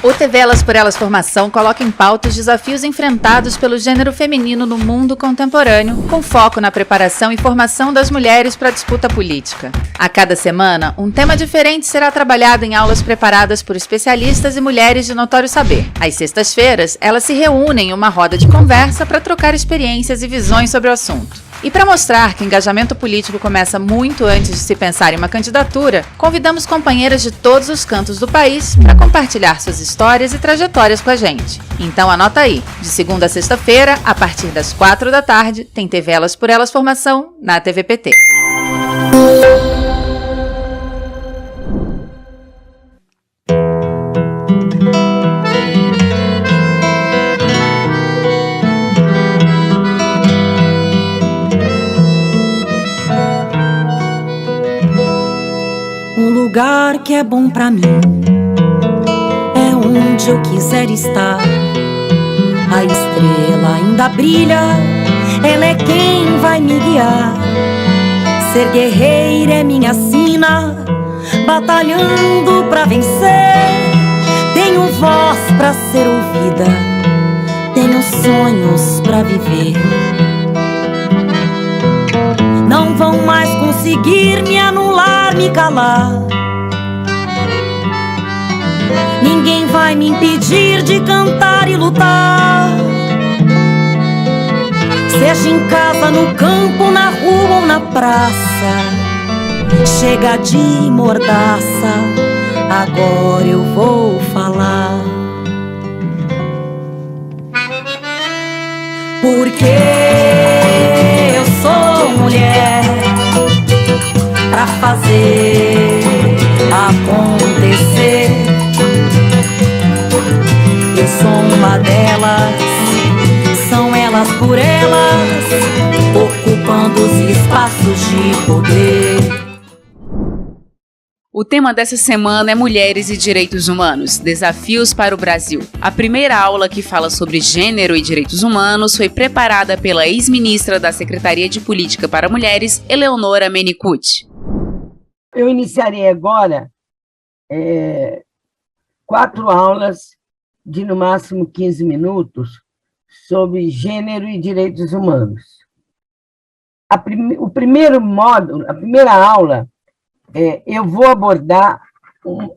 O TV Elas por Elas Formação coloca em pauta os desafios enfrentados pelo gênero feminino no mundo contemporâneo, com foco na preparação e formação das mulheres para a disputa política. A cada semana, um tema diferente será trabalhado em aulas preparadas por especialistas e mulheres de notório saber. Às sextas-feiras, elas se reúnem em uma roda de conversa para trocar experiências e visões sobre o assunto. E para mostrar que o engajamento político começa muito antes de se pensar em uma candidatura, convidamos companheiras de todos os cantos do país para compartilhar suas histórias e trajetórias com a gente. Então anota aí, de segunda a sexta-feira, a partir das 4 da tarde, tem TV Elas por Elas Formação na TVPT. Um lugar que é bom pra mim é onde eu quiser estar. A estrela ainda brilha, ela é quem vai me guiar. Ser guerreira é minha sina, batalhando pra vencer. Tenho voz pra ser ouvida, tenho sonhos pra viver. Não vão mais conseguir me anular, me calar. Ninguém vai me impedir de cantar e lutar. Seja em casa, no campo, na rua ou na praça. Chega de mordaça, agora eu vou falar. Porque eu sou mulher pra fazer acontecer. Eu sou uma delas, são elas por elas, ocupando os espaços de poder. O tema dessa semana é Mulheres e Direitos Humanos, Desafios para o Brasil. A primeira aula que fala sobre gênero e direitos humanos foi preparada pela ex-ministra da Secretaria de Política para Mulheres, Eleonora Menicucci. Eu iniciarei agora 4 aulas de no máximo 15 minutos sobre gênero e direitos humanos. O primeiro módulo, a primeira aula, eu vou abordar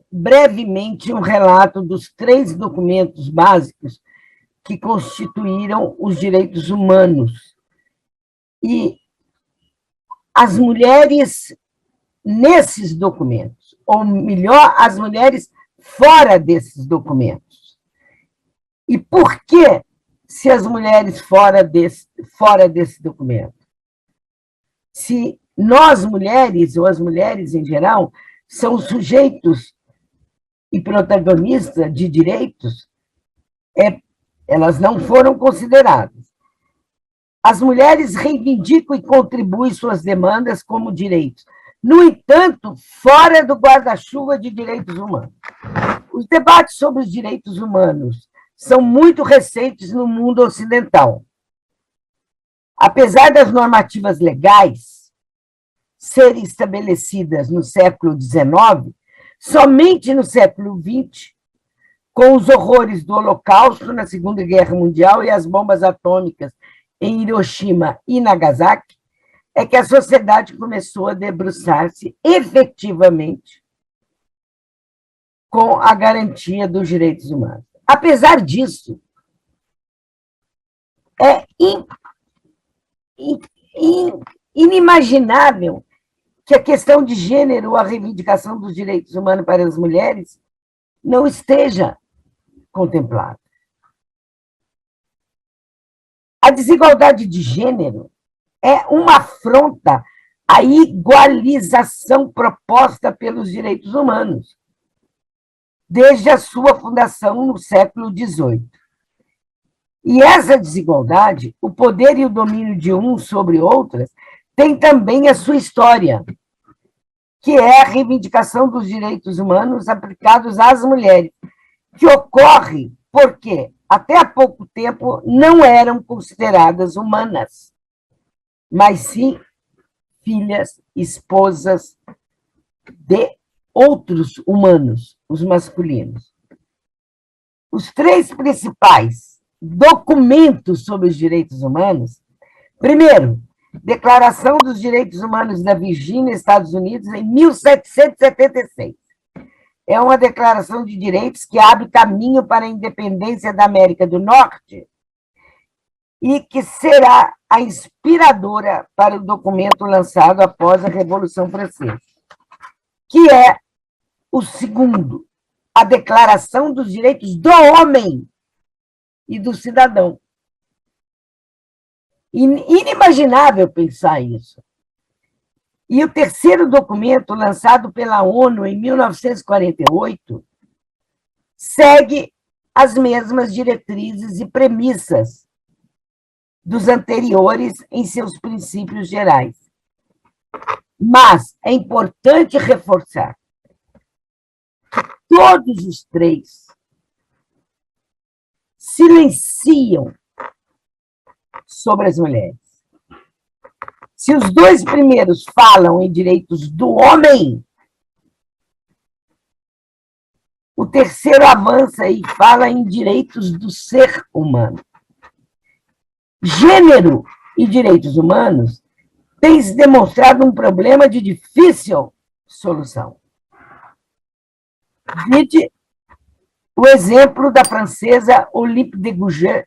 brevemente um relato dos 3 documentos básicos que constituíram os direitos humanos. E as mulheres nesses documentos, ou melhor, as mulheres fora desses documentos. E por que se as mulheres fora desse documento? Se nós, mulheres, ou as mulheres em geral, são sujeitos e protagonistas de direitos, elas não foram consideradas. As mulheres reivindicam e contribuem suas demandas como direitos. No entanto, fora do guarda-chuva de direitos humanos. Os debates sobre os direitos humanos são muito recentes no mundo ocidental. Apesar das normativas legais serem estabelecidas no século XIX, somente no século XX, com os horrores do Holocausto na Segunda Guerra Mundial e as bombas atômicas em Hiroshima e Nagasaki, é que a sociedade começou a debruçar-se efetivamente com a garantia dos direitos humanos. Apesar disso, é inimaginável que a questão de gênero, a reivindicação dos direitos humanos para as mulheres, não esteja contemplada. A desigualdade de gênero é uma afronta à igualização proposta pelos direitos humanos, desde a sua fundação no século XVIII. E essa desigualdade, o poder e o domínio de uns sobre outras, tem também a sua história, que é a reivindicação dos direitos humanos aplicados às mulheres, que ocorre porque, até há pouco tempo, não eram consideradas humanas, mas sim filhas, esposas de outros humanos, os masculinos. Os três principais documentos sobre os direitos humanos: primeiro, Declaração dos Direitos Humanos da Virgínia, Estados Unidos, em 1776. É uma declaração de direitos que abre caminho para a independência da América do Norte e que será a inspiradora para o documento lançado após a Revolução Francesa, que é o segundo, a Declaração dos Direitos do Homem e do Cidadão. Inimaginável pensar isso. E o terceiro documento, lançado pela ONU em 1948, segue as mesmas diretrizes e premissas dos anteriores em seus princípios gerais. Mas é importante reforçar que todos os três silenciam sobre as mulheres. Se os dois primeiros falam em direitos do homem, o terceiro avança e fala em direitos do ser humano. Gênero e direitos humanos têm se demonstrado um problema de difícil solução. Vide o exemplo da francesa Olympe de Gouges,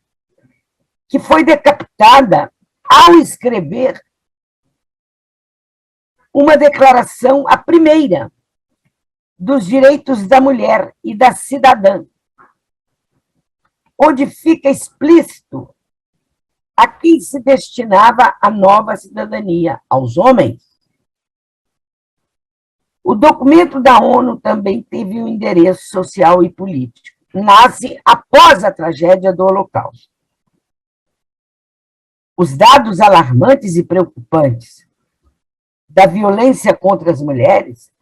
que foi decapitada ao escrever uma declaração, a primeira, dos direitos da mulher e da cidadã, onde fica explícito a quem se destinava a nova cidadania, aos homens. O documento da ONU também teve um endereço social e político. Nasce após a tragédia do Holocausto. Os dados alarmantes e preocupantes da violência contra as mulheres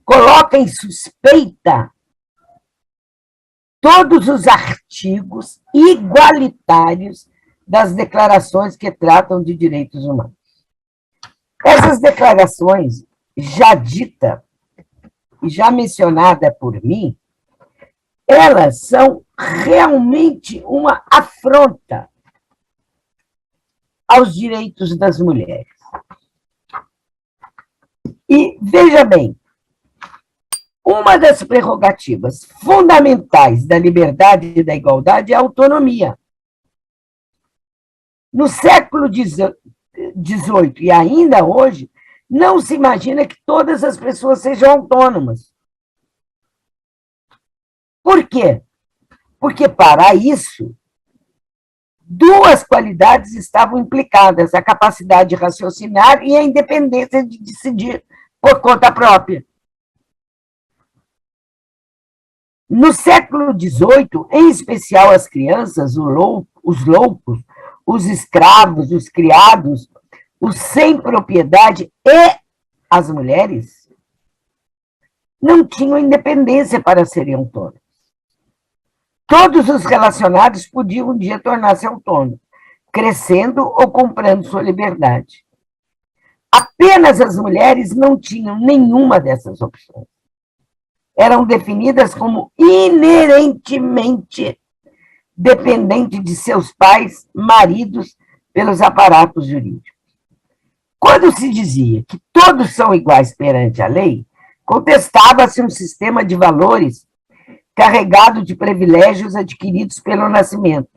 colocam em suspeita todos os artigos igualitários das declarações que tratam de direitos humanos. Essas declarações, já dita e já mencionada por mim, elas são realmente uma afronta aos direitos das mulheres. E, veja bem, uma das prerrogativas fundamentais da liberdade e da igualdade é a autonomia. No século XVIII e ainda hoje, não se imagina que todas as pessoas sejam autônomas. Por quê? Porque, para isso, duas qualidades estavam implicadas: a capacidade de raciocinar e a independência de decidir por conta própria. No século XVIII, em especial as crianças, os loucos, os escravos, os criados, os sem propriedade e as mulheres não tinham independência para serem autônomos. Todos os relacionados podiam um dia tornar-se autônomos, crescendo ou comprando sua liberdade. Apenas as mulheres não tinham nenhuma dessas opções. Eram definidas como inerentemente dependentes de seus pais, maridos, pelos aparatos jurídicos. Quando se dizia que todos são iguais perante a lei, contestava-se um sistema de valores carregado de privilégios adquiridos pelo nascimento.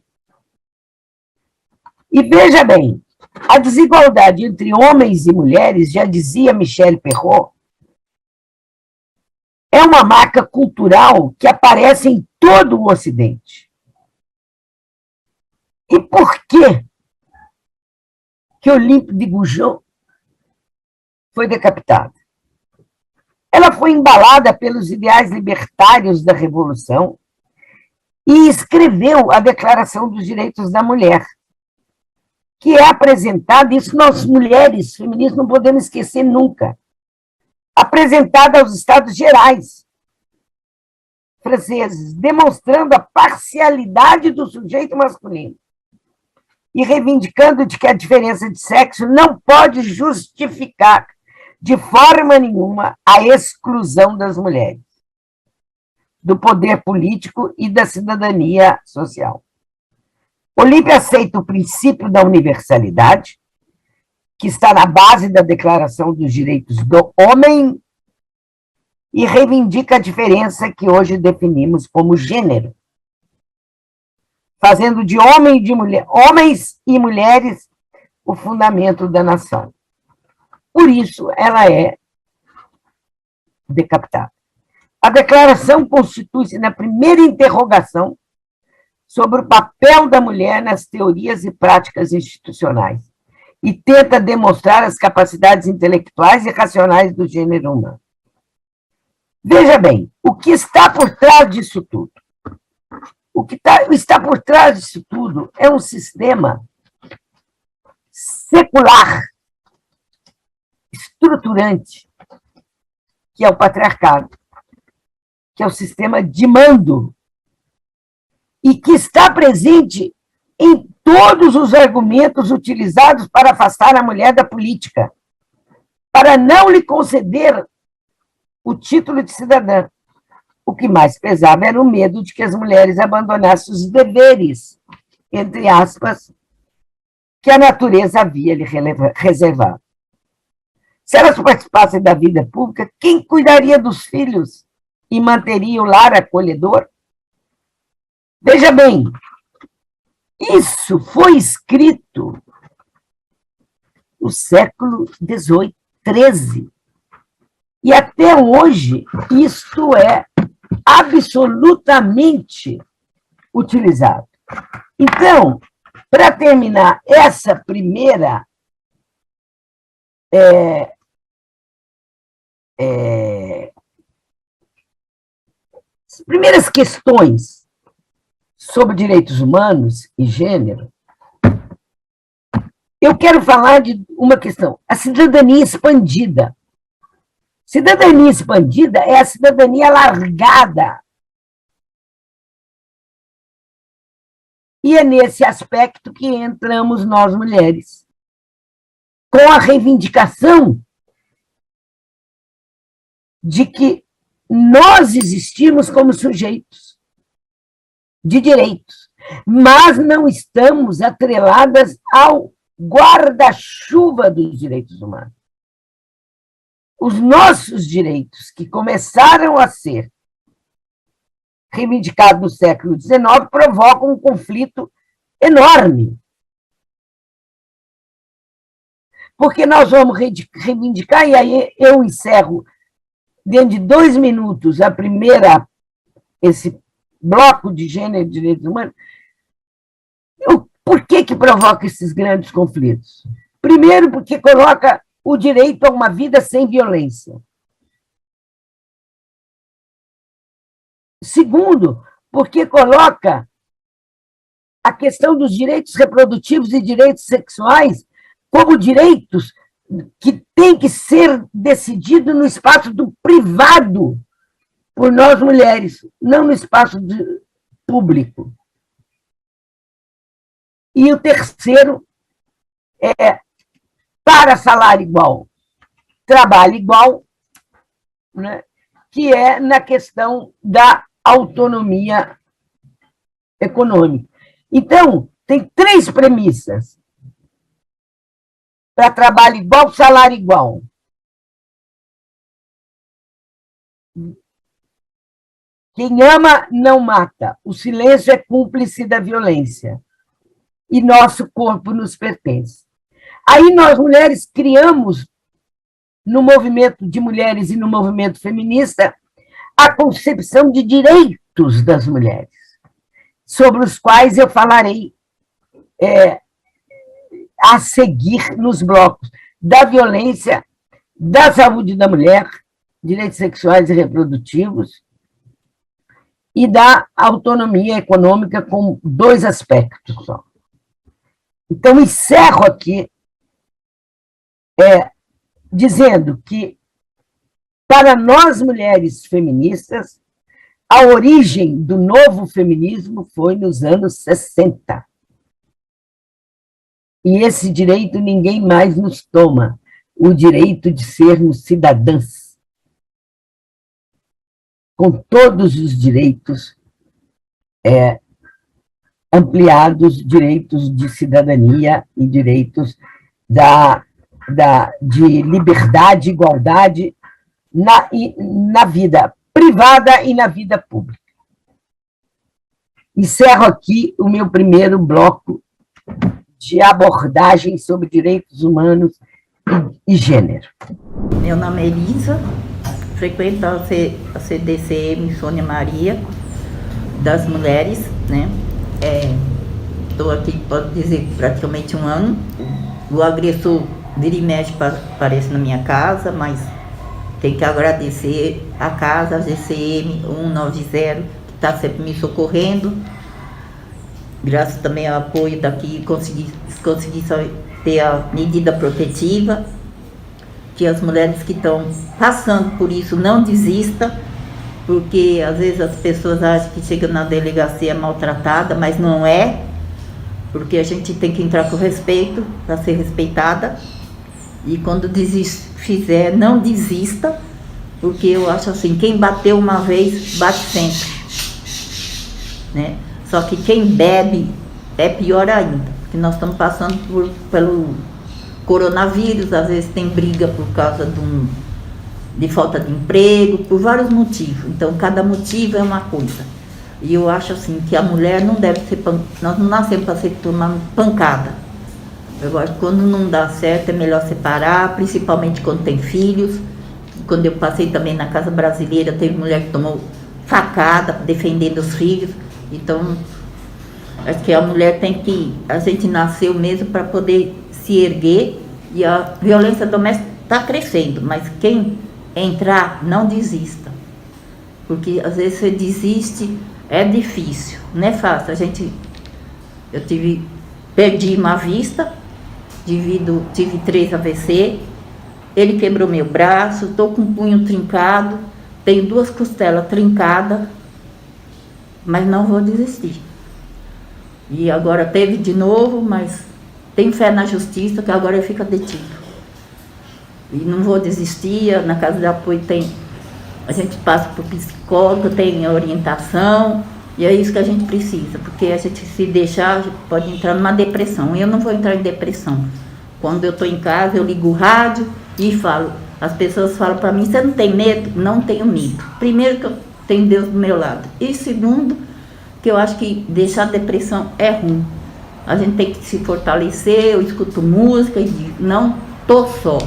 E veja bem, a desigualdade entre homens e mulheres, já dizia Michel Perrault, é uma marca cultural que aparece em todo o Ocidente. E por que Olympe de Gouges foi decapitada? Ela foi embalada pelos ideais libertários da Revolução e escreveu a Declaração dos Direitos da Mulher, que é apresentada, isso nós mulheres feministas não podemos esquecer nunca, apresentada aos Estados Gerais franceses, demonstrando a parcialidade do sujeito masculino e reivindicando de que a diferença de sexo não pode justificar de forma nenhuma a exclusão das mulheres. do poder político e da cidadania social. Olímpia aceita o princípio da universalidade, que está na base da Declaração dos Direitos do Homem, e reivindica a diferença que hoje definimos como gênero, fazendo de homens e mulheres o fundamento da nação. Por isso, ela é decapitada. A declaração constitui-se na primeira interrogação sobre o papel da mulher nas teorias e práticas institucionais e tenta demonstrar as capacidades intelectuais e racionais do gênero humano. Veja bem, o que está por trás disso tudo? O que está por trás disso tudo é um sistema secular, estruturante, que é o patriarcado, que é o sistema de mando, e que está presente em todos os argumentos utilizados para afastar a mulher da política, para não lhe conceder o título de cidadã. O que mais pesava era o medo de que as mulheres abandonassem os deveres, entre aspas, que a natureza havia lhe reservado. Se elas participassem da vida pública, quem cuidaria dos filhos e manteria o lar acolhedor? Veja bem, isso foi escrito no século XVIII, XIII. E até hoje, isto é absolutamente utilizado. Então, para terminar essa primeira as primeiras questões sobre direitos humanos e gênero, eu quero falar de uma questão, a cidadania expandida. Cidadania expandida é a cidadania alargada. E é nesse aspecto que entramos nós, mulheres, com a reivindicação de que nós existimos como sujeitos de direitos, mas não estamos atreladas ao guarda-chuva dos direitos humanos. Os nossos direitos, que começaram a ser reivindicados no século XIX, provocam um conflito enorme. Porque nós vamos reivindicar, e aí eu encerro dentro de 2 minutos esse bloco de gênero e direitos humanos. Por que provoca esses grandes conflitos? Primeiro, porque coloca o direito a uma vida sem violência. Segundo, porque coloca a questão dos direitos reprodutivos e direitos sexuais como direitos que têm que ser decididos no espaço do privado por nós mulheres, não no espaço público. E o terceiro é para salário igual, trabalho igual, né, que é na questão da autonomia econômica. Então, tem 3 premissas para trabalho igual, salário igual. Quem ama não mata. O silêncio é cúmplice da violência. E nosso corpo nos pertence. Aí nós, mulheres, criamos, no movimento de mulheres e no movimento feminista, a concepção de direitos das mulheres, sobre os quais eu falarei a seguir nos blocos da violência, da saúde da mulher, direitos sexuais e reprodutivos, e da autonomia econômica, com 2 aspectos só. Então, encerro aqui dizendo que, para nós, mulheres feministas, a origem do novo feminismo foi nos anos 60. E esse direito ninguém mais nos toma, o direito de sermos cidadãs, com todos os direitos ampliados, direitos de cidadania e direitos de liberdade e igualdade na vida privada e na vida pública. Encerro aqui o meu primeiro bloco de abordagem sobre direitos humanos e gênero. Meu nome é Elisa, frequento a CDCM Sônia Maria, das mulheres, né? Estou aqui, pode dizer, praticamente 1 ano. O agressor vira e mexe aparece na minha casa, mas tem que agradecer a casa, a GCM 190, que está sempre me socorrendo. Graças também ao apoio daqui, consegui ter a medida protetiva, que as mulheres que estão passando por isso não desistam, porque às vezes as pessoas acham que chega na delegacia maltratada, mas não é, porque a gente tem que entrar com respeito para ser respeitada, e quando fizer, não desista, porque eu acho assim, quem bateu uma vez, bate sempre, né? Só que quem bebe é pior ainda, porque nós estamos passando pelo coronavírus, às vezes tem briga por causa de falta de emprego, por vários motivos. Então, cada motivo é uma coisa. E eu acho assim, que a mulher não deve ser... Nós não nascemos para ser tomando pancada. Eu acho que quando não dá certo, é melhor separar, principalmente quando tem filhos. Quando eu passei também na Casa Brasileira, teve mulher que tomou facada, defendendo os filhos. Então, acho que a mulher tem que... A gente nasceu mesmo para poder se erguer, e a violência doméstica está crescendo, mas quem entrar, não desista. Porque às vezes você desiste, é difícil, não é fácil. Perdi uma vista, tive 3 AVC, ele quebrou meu braço, estou com o punho trincado, tenho 2 costelas trincadas, mas não vou desistir. E agora teve de novo, mas tenho fé na justiça, que agora ele fica detido. E não vou desistir. Na casa de apoio a gente passa por psicólogo, tem orientação, e é isso que a gente precisa, porque a gente, se deixar, pode entrar numa depressão. Eu não vou entrar em depressão. Quando eu estou em casa, eu ligo o rádio e falo. As pessoas falam para mim, você não tem medo? Não tenho medo. Primeiro, que eu tenho Deus do meu lado. E segundo, que eu acho que deixar a depressão é ruim. A gente tem que se fortalecer. Eu escuto música e digo, não tô só.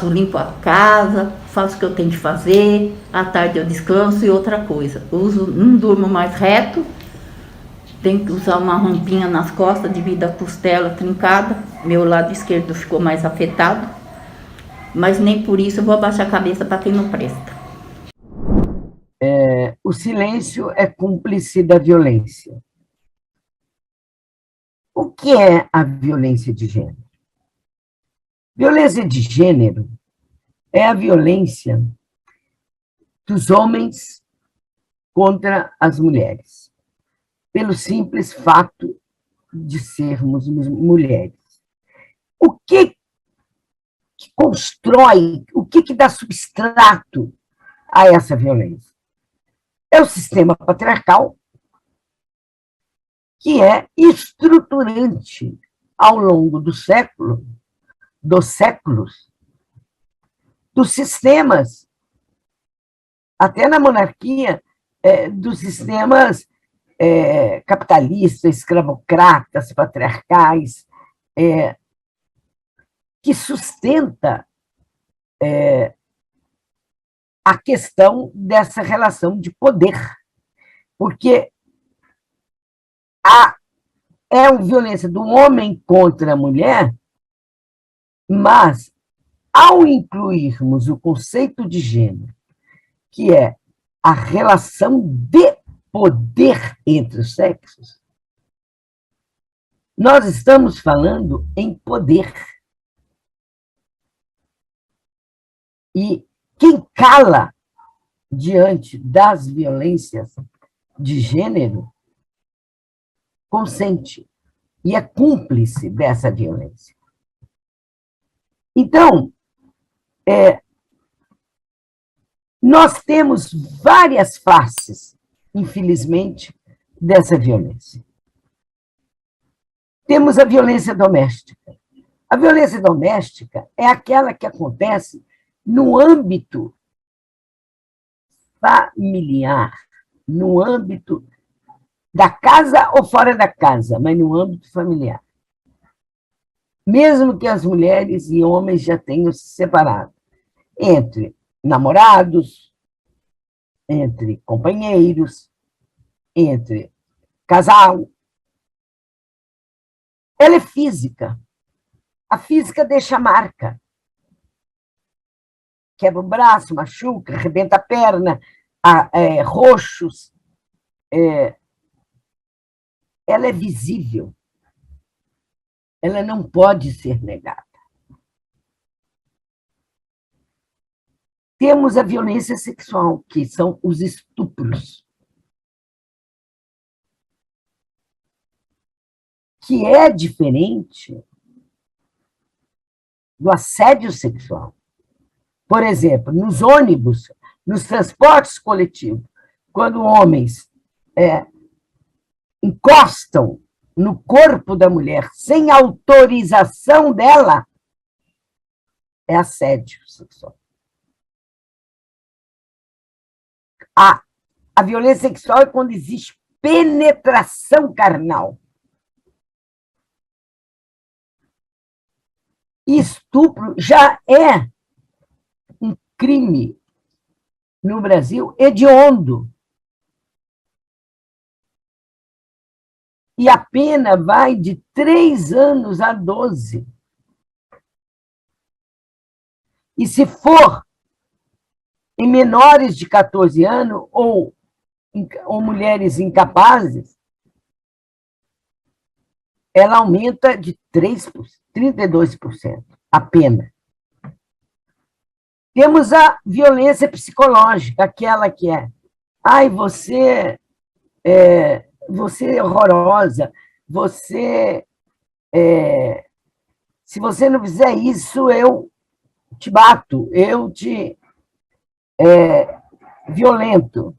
Limpo a casa, faço o que eu tenho que fazer, à tarde eu descanso. E outra coisa, não durmo mais reto, tenho que usar uma rampinha nas costas devido à costela trincada, meu lado esquerdo ficou mais afetado, mas nem por isso eu vou abaixar a cabeça para quem não presta. O silêncio é cúmplice da violência. O que é a violência de gênero? Violência de gênero é a violência dos homens contra as mulheres, pelo simples fato de sermos mulheres. O que constrói, o que dá substrato a essa violência? É o sistema patriarcal, que é estruturante ao longo dos séculos, dos sistemas, até na monarquia, dos sistemas capitalistas, escravocratas, patriarcais, que sustenta a questão dessa relação de poder, porque é uma violência do homem contra a mulher, mas, ao incluirmos o conceito de gênero, que é a relação de poder entre os sexos, nós estamos falando em poder. E quem cala diante das violências de gênero consente e é cúmplice dessa violência. Então, Nós temos várias faces, infelizmente, dessa violência. Temos a violência doméstica. A violência doméstica é aquela que acontece no âmbito familiar, no âmbito da casa ou fora da casa, mas no âmbito familiar. Mesmo que as mulheres e homens já tenham se separado, entre namorados, entre companheiros, entre casal. Ela é física. A física deixa marca. Quebra o braço, machuca, arrebenta a perna, roxos. Ela é visível. Ela não pode ser negada. Temos a violência sexual, que são os estupros, que é diferente do assédio sexual. Por exemplo, nos ônibus, nos transportes coletivos, quando homens encostam no corpo da mulher sem autorização dela, é assédio sexual. A violência sexual é quando existe penetração carnal. Estupro já é um crime no Brasil hediondo. E a pena vai de 3 anos a 12. E se for em menores de 14 anos ou mulheres incapazes, ela aumenta de 32% a pena. Temos a violência psicológica, aquela que ai, você é horrorosa, se você não fizer isso, eu te bato, eu te violento.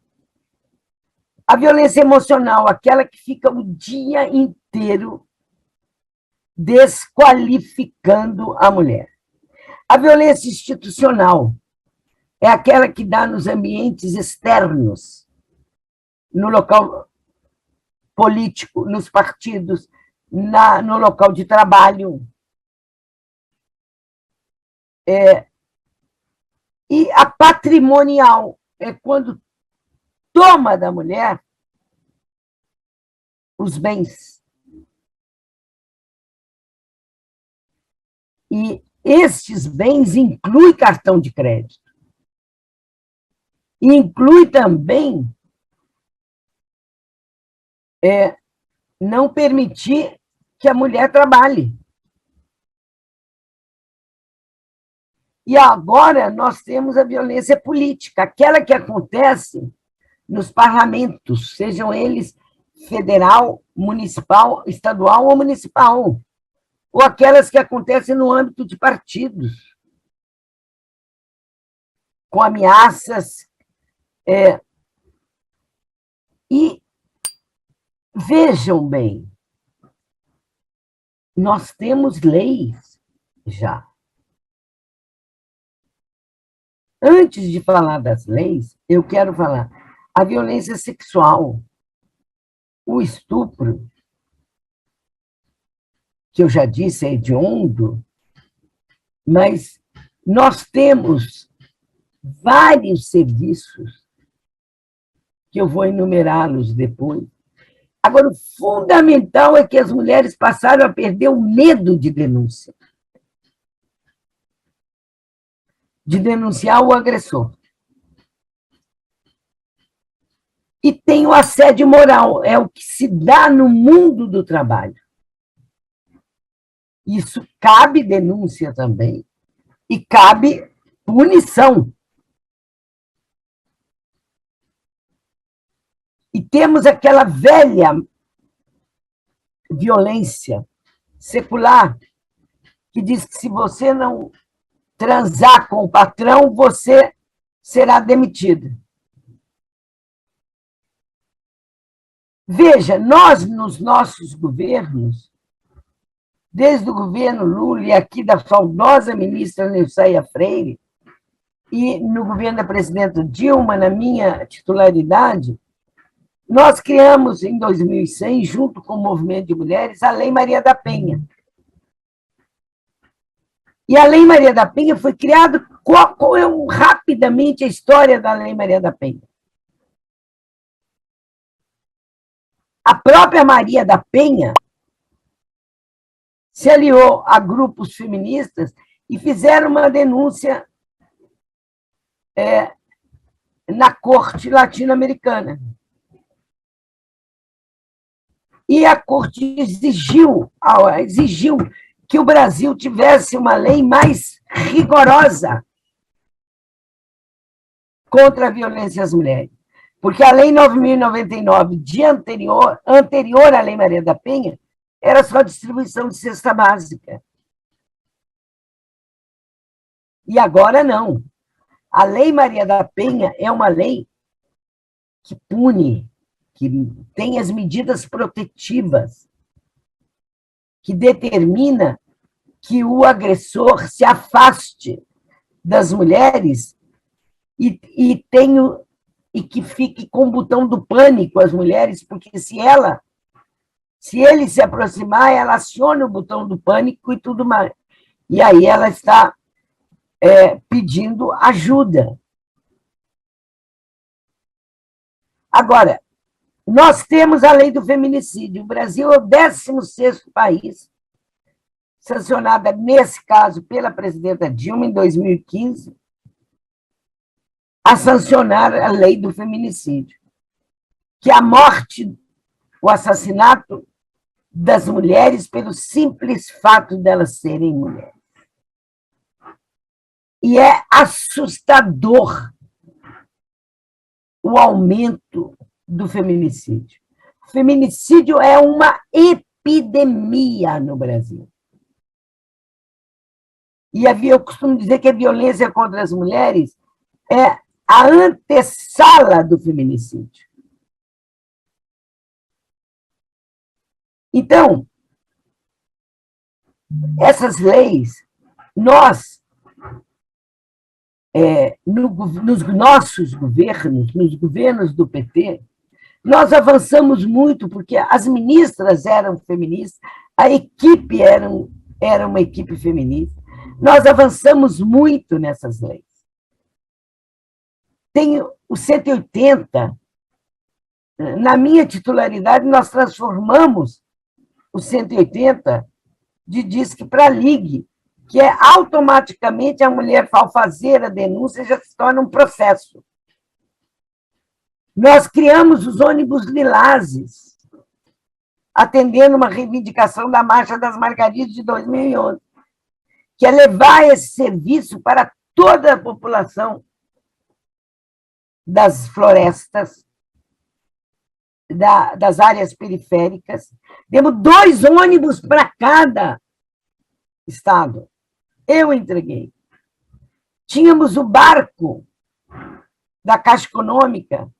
A violência emocional, aquela que fica o dia inteiro desqualificando a mulher. A violência institucional é aquela que dá nos ambientes externos, no local político, nos partidos, no local de trabalho. E a patrimonial é quando toma da mulher os bens. E estes bens incluem cartão de crédito. E inclui também não permitir que a mulher trabalhe. E agora nós temos a violência política, aquela que acontece nos parlamentos, sejam eles federal, municipal, estadual ou municipal, ou aquelas que acontecem no âmbito de partidos, com ameaças. E vejam bem, nós temos leis já. Antes de falar das leis, eu quero falar a violência sexual, o estupro, que eu já disse, é hediondo, mas nós temos vários serviços, que eu vou enumerá-los depois. Agora, o fundamental é que as mulheres passaram a perder o medo de denúncia. De denunciar o agressor. E tem o assédio moral, é o que se dá no mundo do trabalho. Isso cabe denúncia também, e cabe punição. E temos aquela velha violência secular, que diz que se você não transar com o patrão, você será demitida. Veja, nós, nos nossos governos, desde o governo Lula e aqui da saudosa ministra Nilceia Freire, e no governo da presidenta Dilma, na minha titularidade, nós criamos, em 2006, junto com o Movimento de Mulheres, a Lei Maria da Penha. E a Lei Maria da Penha foi criada... Qual é rapidamente a história da Lei Maria da Penha? A própria Maria da Penha se aliou a grupos feministas e fizeram uma denúncia na corte latino-americana. E a corte exigiu que o Brasil tivesse uma lei mais rigorosa contra a violência às mulheres. Porque a Lei 9.099, anterior à Lei Maria da Penha, era só distribuição de cesta básica. E agora não. A Lei Maria da Penha é uma lei que pune, que tem as medidas protetivas, que determina que o agressor se afaste das mulheres e que fique com o botão do pânico as mulheres, porque se ele se aproximar, ela aciona o botão do pânico e tudo mais. E aí ela está pedindo ajuda. Agora, nós temos a lei do feminicídio. O Brasil é o 16º país, sancionada, nesse caso, pela presidenta Dilma, em 2015, a sancionar a lei do feminicídio, que é a morte, o assassinato das mulheres pelo simples fato delas serem mulheres. E é assustador o aumento do feminicídio. O feminicídio é uma epidemia no Brasil. E eu costumo dizer que a violência contra as mulheres é a antessala do feminicídio. Então, essas leis, nós, nos nossos governos, nos governos do PT, nós avançamos muito, porque as ministras eram feministas, a equipe era uma equipe feminista. Nós avançamos muito nessas leis. Tem o 180, na minha titularidade, nós transformamos o 180 de DISC para ligue, que é automaticamente a mulher, ao fazer a denúncia, já se torna um processo. Nós criamos os ônibus lilazes, atendendo uma reivindicação da Marcha das Margaridas de 2011, que é levar esse serviço para toda a população das florestas, das áreas periféricas. Temos 2 ônibus para cada estado. Eu entreguei. Tínhamos o barco da Caixa Econômica,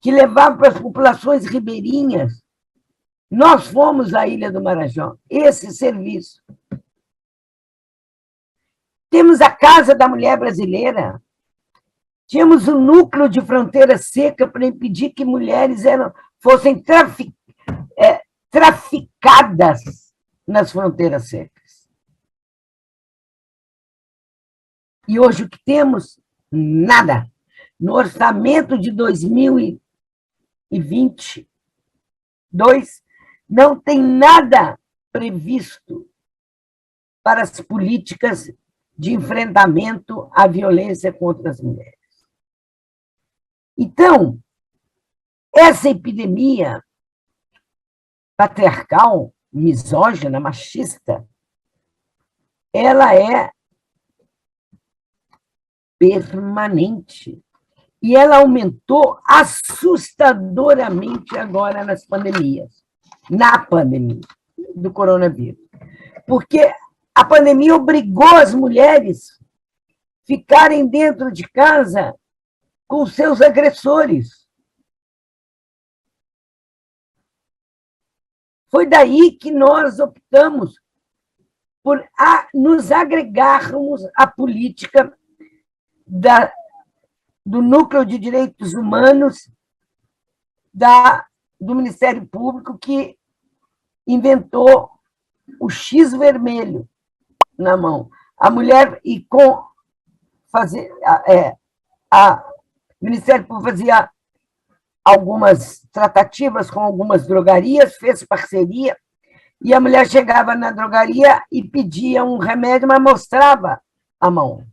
que levava para as populações ribeirinhas. Nós fomos à Ilha do Marajó, esse serviço. Temos a Casa da Mulher Brasileira. Tínhamos o núcleo de fronteira seca para impedir que mulheres fossem traficadas nas fronteiras secas. E hoje o que temos? Nada. No orçamento de 2022, não tem nada previsto para as políticas de enfrentamento à violência contra as mulheres. Então, essa epidemia patriarcal, misógina, machista, ela é permanente. E ela aumentou assustadoramente agora na pandemia do coronavírus. Porque a pandemia obrigou as mulheres ficarem dentro de casa com seus agressores. Foi daí que nós optamos por nos agregarmos à política do Núcleo de Direitos Humanos do Ministério Público, que inventou o X vermelho na mão. A mulher, o Ministério Público fazia algumas tratativas com algumas drogarias, fez parceria, e a mulher chegava na drogaria e pedia um remédio, mas mostrava a mão.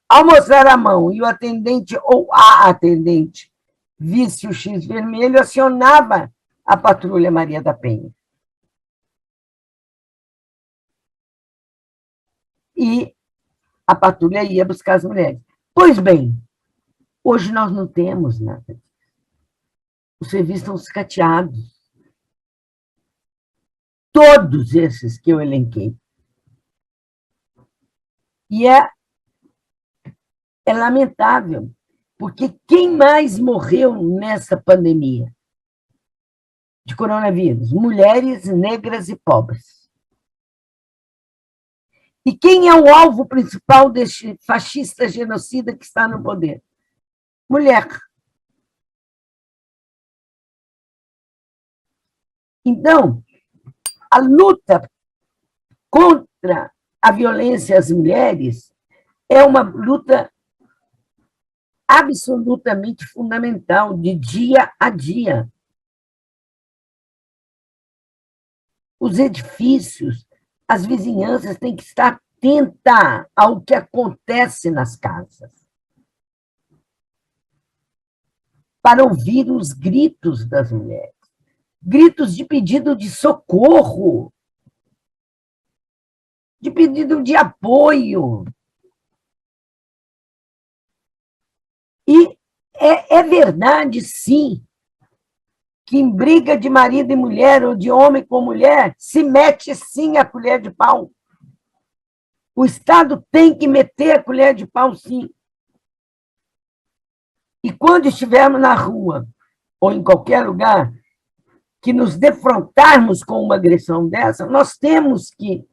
Ao mostrar a mão e o atendente ou a atendente visse o X vermelho, acionava a patrulha Maria da Penha. E a patrulha ia buscar as mulheres. Pois bem, hoje nós não temos nada disso. Os serviços estão escateados. Todos esses que eu elenquei. E é lamentável, porque quem mais morreu nessa pandemia de coronavírus? Mulheres, negras e pobres. E quem é o alvo principal deste fascista genocida que está no poder? Mulher. Então, a luta contra a violência às mulheres é uma luta absolutamente fundamental, de dia a dia. Os edifícios, as vizinhanças têm que estar atentas ao que acontece nas casas, para ouvir os gritos das mulheres, gritos de pedido de socorro, de pedido de apoio. E é verdade, sim, que em briga de marido e mulher, ou de homem com mulher, se mete, sim, a colher de pau. O Estado tem que meter a colher de pau, sim. E quando estivermos na rua, ou em qualquer lugar, que nos defrontarmos com uma agressão dessa, nós temos que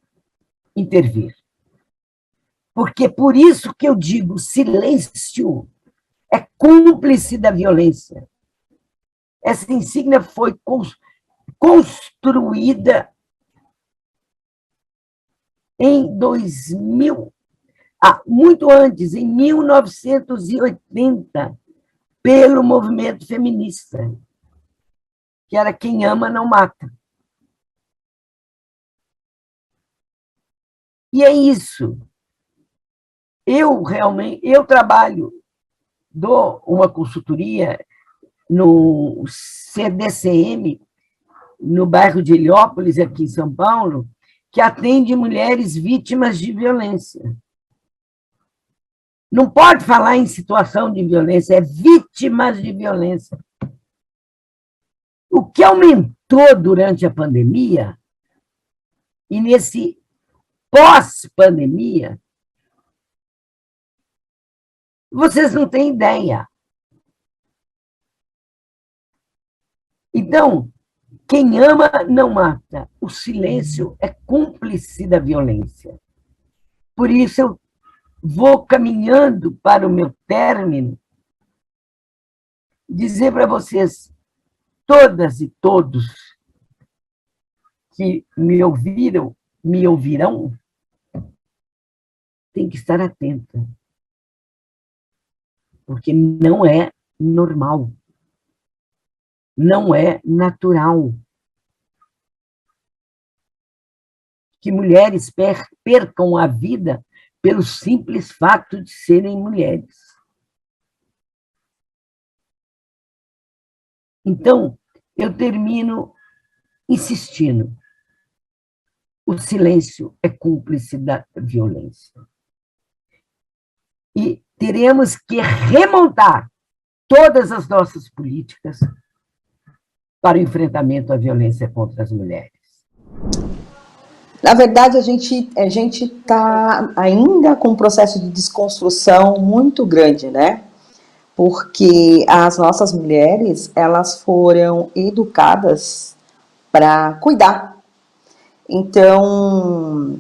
intervir. Porque por isso que eu digo, silêncio é cúmplice da violência. Essa insígnia foi construída em 2000, muito antes, em 1980, pelo movimento feminista, que era quem ama não mata. E é isso. Eu trabalho, dou uma consultoria no CDCM, no bairro de Heliópolis, aqui em São Paulo, que atende mulheres vítimas de violência. Não pode falar em situação de violência, é vítimas de violência. O que aumentou durante a pandemia, e nesse pós-pandemia, vocês não têm ideia. Então, quem ama não mata. O silêncio é cúmplice da violência. Por isso, eu vou caminhando para o meu término, dizer para vocês, todas e todos que me ouviram, me ouvirão, tem que estar atenta. Porque não é normal. Não é natural que mulheres percam a vida pelo simples fato de serem mulheres. Então, eu termino insistindo. O silêncio é cúmplice da violência. E teremos que remontar todas as nossas políticas para o enfrentamento à violência contra as mulheres. Na verdade, a gente está ainda com um processo de desconstrução muito grande, né? Porque as nossas mulheres, elas foram educadas para cuidar. Então,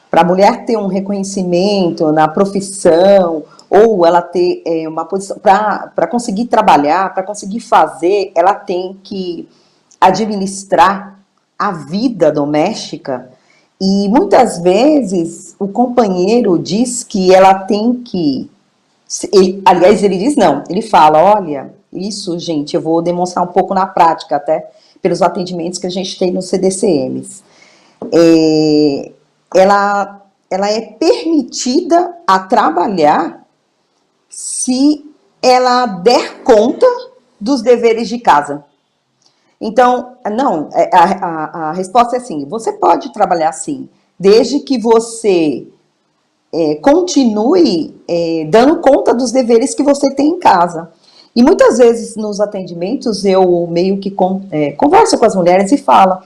para a mulher ter um reconhecimento na profissão, ou ela ter uma posição, para conseguir trabalhar, para conseguir fazer, ela tem que administrar a vida doméstica, e muitas vezes o companheiro diz que ela tem que... aliás, ele diz não, ele fala, olha, isso, gente, eu vou demonstrar um pouco na prática, até pelos atendimentos que a gente tem nos CDCMs. Ela é permitida a trabalhar se ela der conta dos deveres de casa. Então, não, a resposta é assim, você pode trabalhar sim, desde que você continue dando conta dos deveres que você tem em casa. E muitas vezes nos atendimentos eu meio que converso com as mulheres e falo,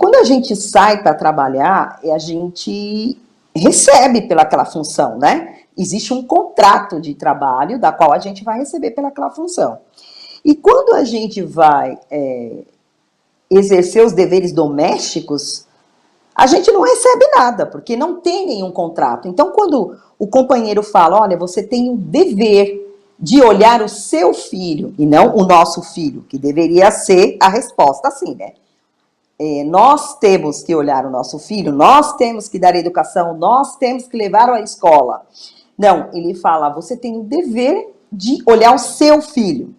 quando a gente sai para trabalhar, a gente recebe pelaquela função, né? Existe um contrato de trabalho da qual a gente vai receber pelaquela função. E quando a gente vai exercer os deveres domésticos, a gente não recebe nada, porque não tem nenhum contrato. Então, quando o companheiro fala, olha, você tem o dever de olhar o seu filho, e não o nosso filho, que deveria ser a resposta assim, né? Nós temos que olhar o nosso filho, nós temos que dar educação, nós temos que levá-lo à escola. Não, ele fala, você tem o dever de olhar o seu filho.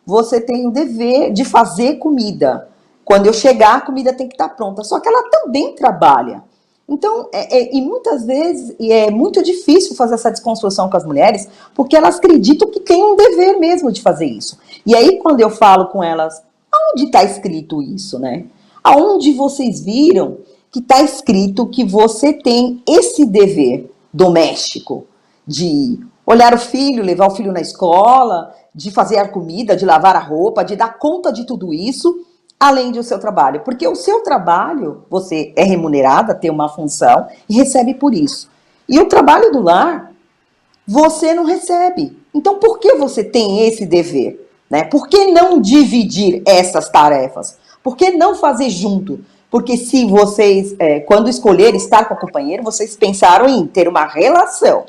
Você tem o dever de fazer comida. Quando eu chegar, a comida tem que estar pronta. Só que ela também trabalha. Então, e muitas vezes, é muito difícil fazer essa desconstrução com as mulheres, porque elas acreditam que tem um dever mesmo de fazer isso. E aí, quando eu falo com elas, aonde está escrito isso, né? Aonde vocês viram que está escrito que você tem esse dever doméstico de olhar o filho, levar o filho na escola, de fazer a comida, de lavar a roupa, de dar conta de tudo isso, além do seu trabalho. Porque o seu trabalho, você é remunerada, tem uma função e recebe por isso. E o trabalho do lar, você não recebe. Então, por que você tem esse dever? Né? Por que não dividir essas tarefas? Por que não fazer junto? Porque se vocês, quando escolher estar com o companheiro, vocês pensaram em ter uma relação,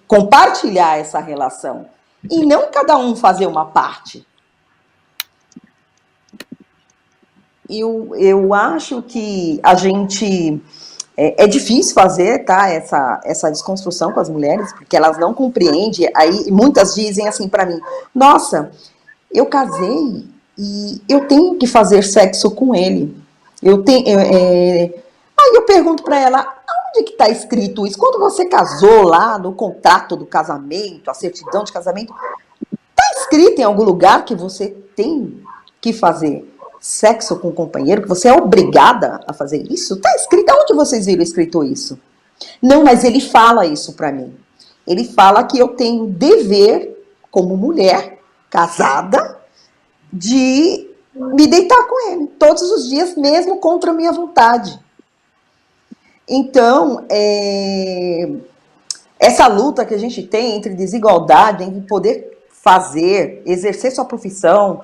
compartilhar essa relação, e não cada um fazer uma parte. Eu acho que a gente... É difícil fazer, tá, essa desconstrução com as mulheres, porque elas não compreendem. Aí muitas dizem assim para mim, nossa, eu casei e eu tenho que fazer sexo com ele. Aí eu pergunto para ela, onde que está escrito isso? Quando você casou lá no contrato do casamento, a certidão de casamento, está escrito em algum lugar que você tem que fazer sexo com o companheiro, que você é obrigada a fazer isso? Está escrito, onde vocês viram escrito isso? Não, mas ele fala isso para mim. Ele fala que eu tenho dever, como mulher casada, de me deitar com ele todos os dias, mesmo contra a minha vontade. Então, essa luta que a gente tem entre desigualdade, entre poder fazer, exercer sua profissão,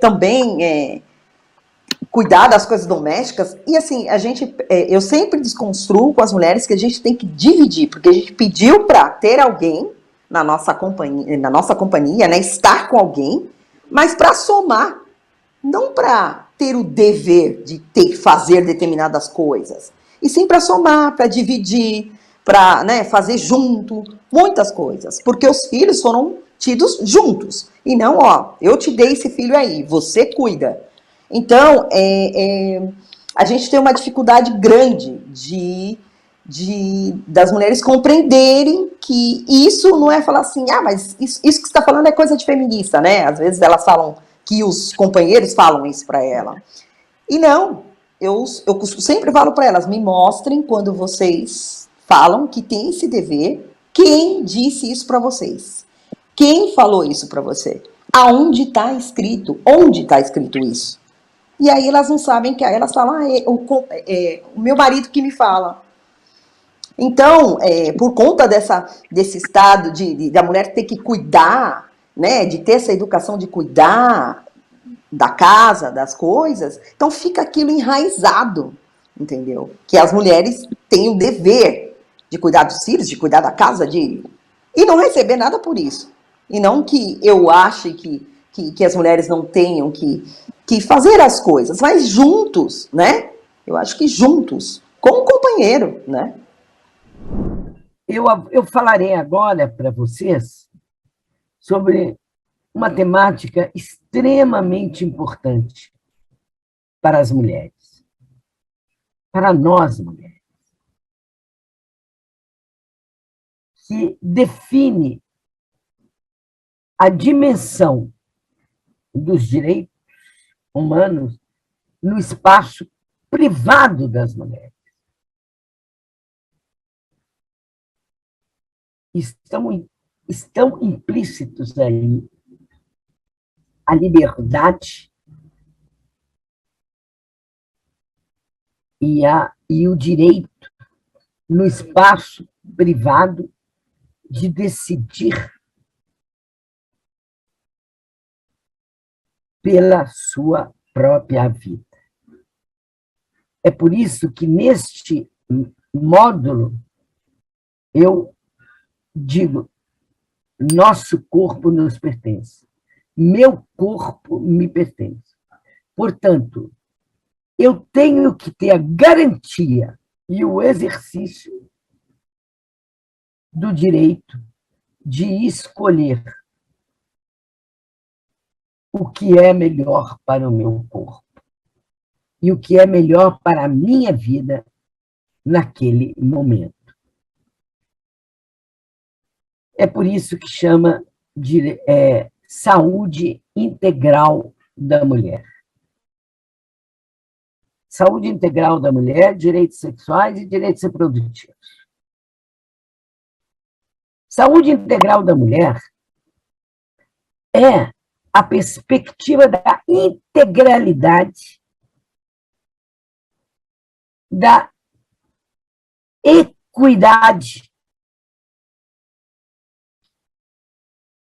também cuidar das coisas domésticas, e assim, eu sempre desconstruo com as mulheres que a gente tem que dividir, porque a gente pediu para ter alguém na nossa companhia, né, estar com alguém, mas para somar, não para ter o dever de ter que fazer determinadas coisas, e sim para somar, para dividir, para, né, fazer junto, muitas coisas, porque os filhos foram tidos juntos, e não, ó, eu te dei esse filho aí, você cuida. Então, a gente tem uma dificuldade grande das mulheres compreenderem que isso não é falar assim, mas isso que você está falando é coisa de feminista, né? Às vezes elas falam que os companheiros falam isso para ela. E não, eu sempre falo para elas, me mostrem quando vocês falam que tem esse dever, quem disse isso para vocês? Quem falou isso para você? Aonde está escrito? Onde está escrito isso? E aí elas não sabem que elas falam, o meu marido que me fala. Então, por conta desse estado da mulher ter que cuidar, né, de ter essa educação de cuidar da casa, das coisas, então fica aquilo enraizado, entendeu? Que as mulheres têm o dever de cuidar dos filhos, de cuidar da casa, e não receber nada por isso. E não que eu ache que as mulheres não tenham que fazer as coisas, mas juntos, né? Eu acho que juntos, com o companheiro, né? Eu falarei agora para vocês sobre uma temática extremamente importante para as mulheres, para nós mulheres, que define a dimensão dos direitos humanos no espaço privado das mulheres. Estão implícitos aí a liberdade e o direito no espaço privado de decidir pela sua própria vida. É por isso que, neste módulo, eu digo, nosso corpo nos pertence, meu corpo me pertence. Portanto, eu tenho que ter a garantia e o exercício do direito de escolher o que é melhor para o meu corpo e o que é melhor para a minha vida naquele momento. É por isso que chama de saúde integral da mulher. Saúde integral da mulher, direitos sexuais e direitos reprodutivos. Saúde integral da mulher é a perspectiva da integralidade, da equidade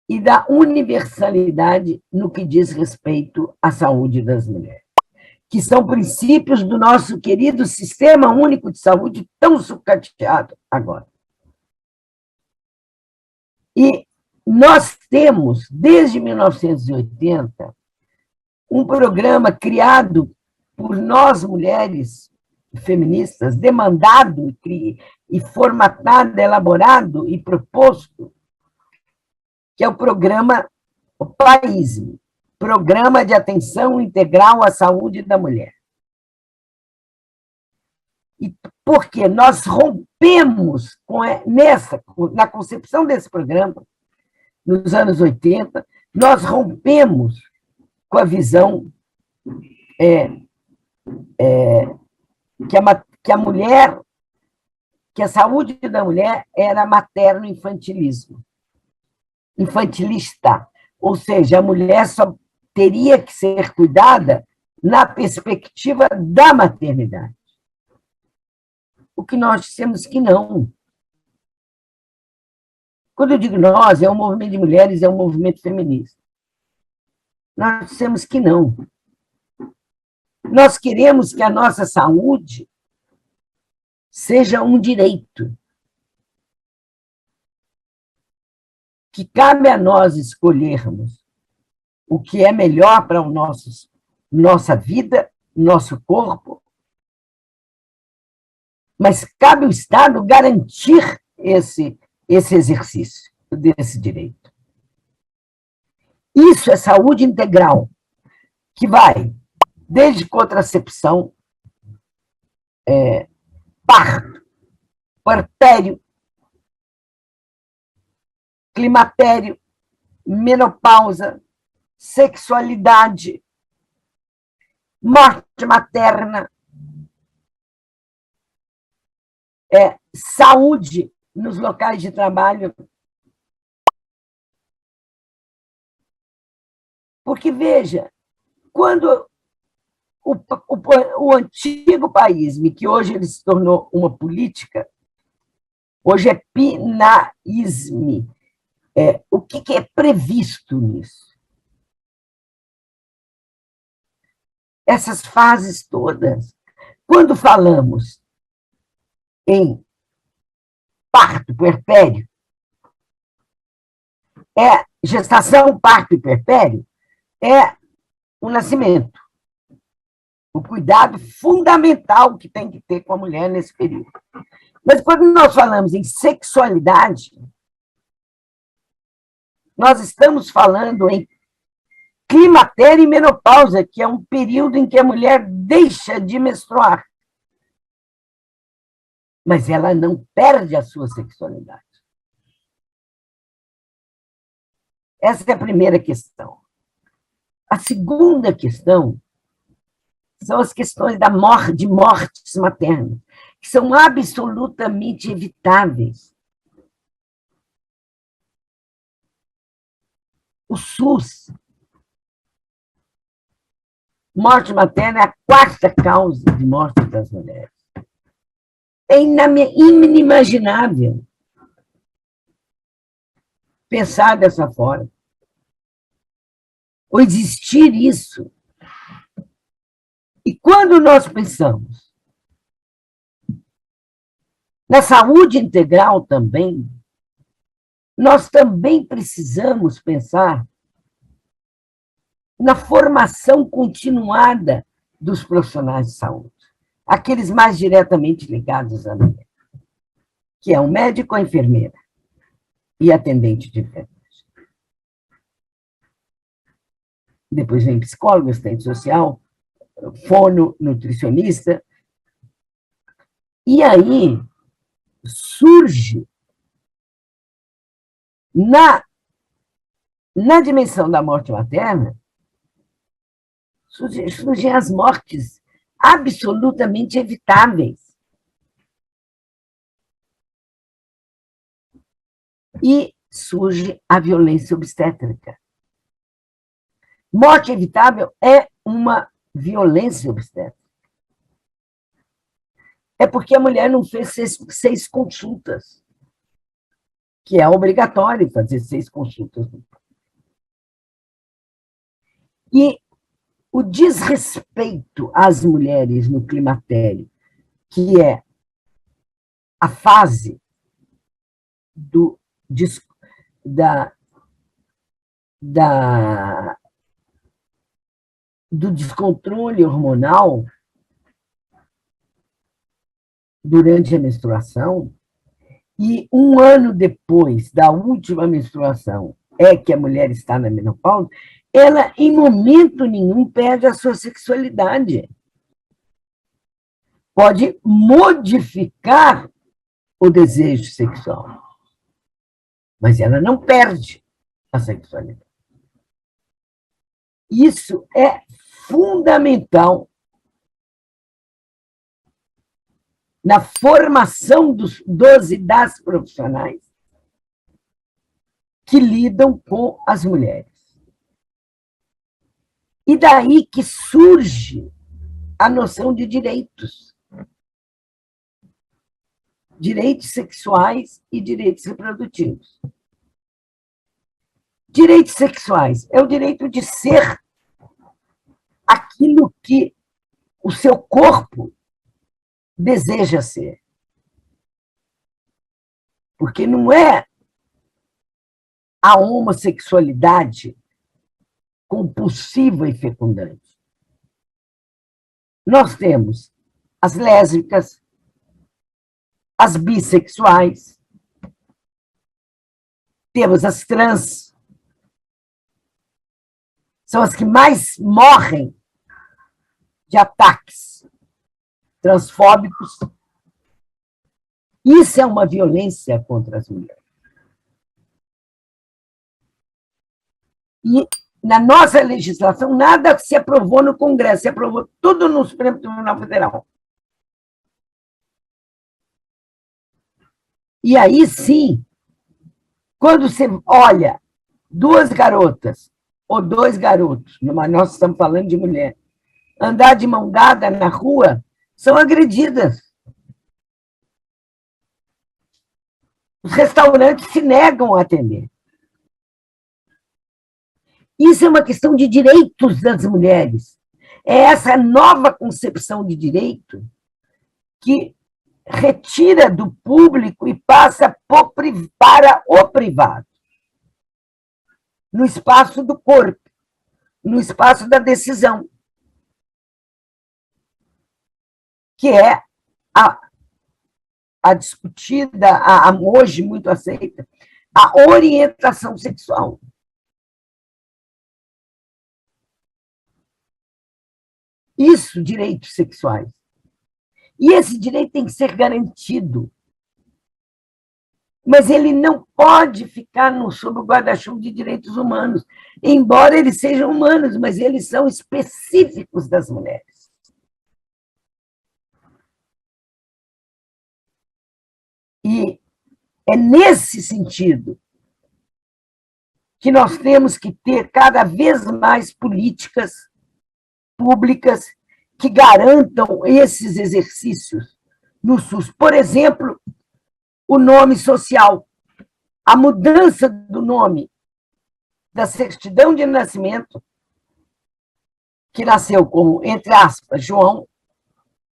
e da universalidade no que diz respeito à saúde das mulheres, que são princípios do nosso querido Sistema Único de Saúde, tão sucateado agora. E nós temos, desde 1980, um programa criado por nós, mulheres feministas, demandado e formatado, elaborado e proposto, que é o programa PAISME, Programa de Atenção Integral à Saúde da Mulher. E porque nós rompemos na concepção desse programa, nos anos 80, nós rompemos com a visão que a saúde da mulher era materno-infantilismo, infantilista, ou seja, a mulher só teria que ser cuidada na perspectiva da maternidade. O que nós dissemos que não. Quando eu digo nós, é um movimento de mulheres, é um movimento feminista. Nós dissemos que não. Nós queremos que a nossa saúde seja um direito, que cabe a nós escolhermos o que é melhor para nossa vida, nosso corpo, mas cabe ao Estado garantir esse exercício desse direito. Isso é saúde integral, que vai desde contracepção, parto, puerpério, climatério, menopausa, sexualidade, morte materna, saúde nos locais de trabalho. Porque, veja, quando o antigo paísmo, que hoje ele se tornou uma política, hoje é pinaísmo. O que é previsto nisso? Essas fases todas. Quando falamos em parto, puerpério, gestação, parto e puerpério, é o nascimento. O cuidado fundamental que tem que ter com a mulher nesse período. Mas quando nós falamos em sexualidade, nós estamos falando em climatério e menopausa, que é um período em que a mulher deixa de menstruar. Mas ela não perde a sua sexualidade. Essa é a primeira questão. A segunda questão são as questões de mortes maternas, que são absolutamente evitáveis. O SUS, morte materna, é a quarta causa de morte das mulheres. É inimaginável pensar dessa forma, ou existir isso. E quando nós pensamos na saúde integral também, nós também precisamos pensar na formação continuada dos profissionais de saúde, aqueles mais diretamente ligados à mulher, que é o médico, a enfermeira e atendente de enfermagem. Depois vem psicólogo, assistente social, fono, nutricionista. E aí surge, na dimensão da morte materna, surgem as mortes absolutamente evitáveis. E surge a violência obstétrica. Morte evitável é uma violência obstétrica. É porque a mulher não fez 6 consultas, que é obrigatório fazer 6 consultas. E o desrespeito às mulheres no climatério, que é a fase do descontrole hormonal durante a menstruação, e 1 ano depois da última menstruação é que a mulher está na menopausa, ela, em momento nenhum, perde a sua sexualidade. Pode modificar o desejo sexual, mas ela não perde a sexualidade. Isso é fundamental na formação dos e das profissionais que lidam com as mulheres. E daí que surge a noção de direitos. Direitos sexuais e direitos reprodutivos. Direitos sexuais é o direito de ser aquilo que o seu corpo deseja ser. Porque não é a homossexualidade compulsiva e fecundante. Nós temos as lésbicas, as bissexuais, temos as trans, são as que mais morrem de ataques transfóbicos. Isso é uma violência contra as mulheres. E na nossa legislação, nada se aprovou no Congresso, se aprovou tudo no Supremo Tribunal Federal. E aí, sim, quando você olha 2 garotas ou 2 garotos, mas nós estamos falando de mulher, andar de mão dada na rua, são agredidas. Os restaurantes se negam a atender. Isso é uma questão de direitos das mulheres. É essa nova concepção de direito que retira do público e passa para o privado, no espaço do corpo, no espaço da decisão, que é a discutida, hoje muito aceita, a orientação sexual. Isso, direitos sexuais. E esse direito tem que ser garantido. Mas ele não pode ficar sob o guarda-chuva de direitos humanos, embora eles sejam humanos, mas eles são específicos das mulheres. E é nesse sentido que nós temos que ter cada vez mais políticas públicas que garantam esses exercícios no SUS. Por exemplo, o nome social. A mudança do nome da certidão de nascimento, que nasceu como, entre aspas, João,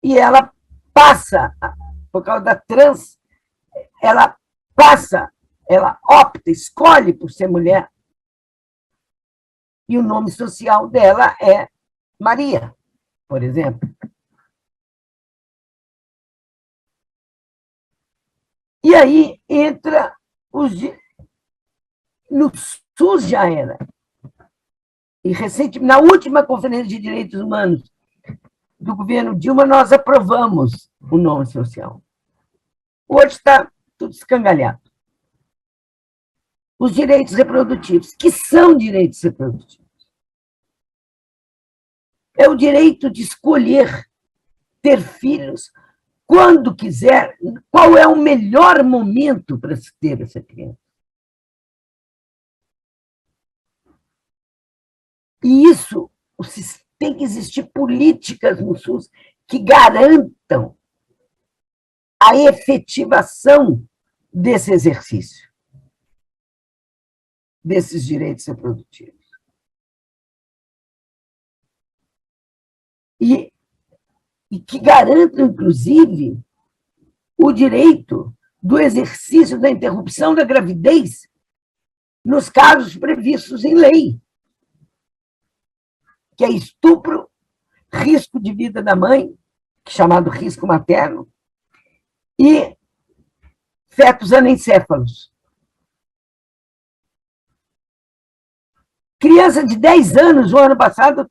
e ela passa, por causa da trans, ela opta, escolhe por ser mulher, e o nome social dela é Maria, por exemplo. E aí entra no SUS já era. E na última Conferência de Direitos Humanos do governo Dilma, nós aprovamos o nome social. Hoje está tudo escangalhado. Os direitos reprodutivos, que são direitos reprodutivos. É o direito de escolher ter filhos quando quiser, qual é o melhor momento para se ter essa criança. E isso, tem que existir políticas no SUS que garantam a efetivação desse exercício, desses direitos reprodutivos. E que garantam, inclusive, o direito do exercício da interrupção da gravidez nos casos previstos em lei, que é estupro, risco de vida da mãe, chamado risco materno, e fetos anencéfalos. Criança de 10 anos, o ano passado,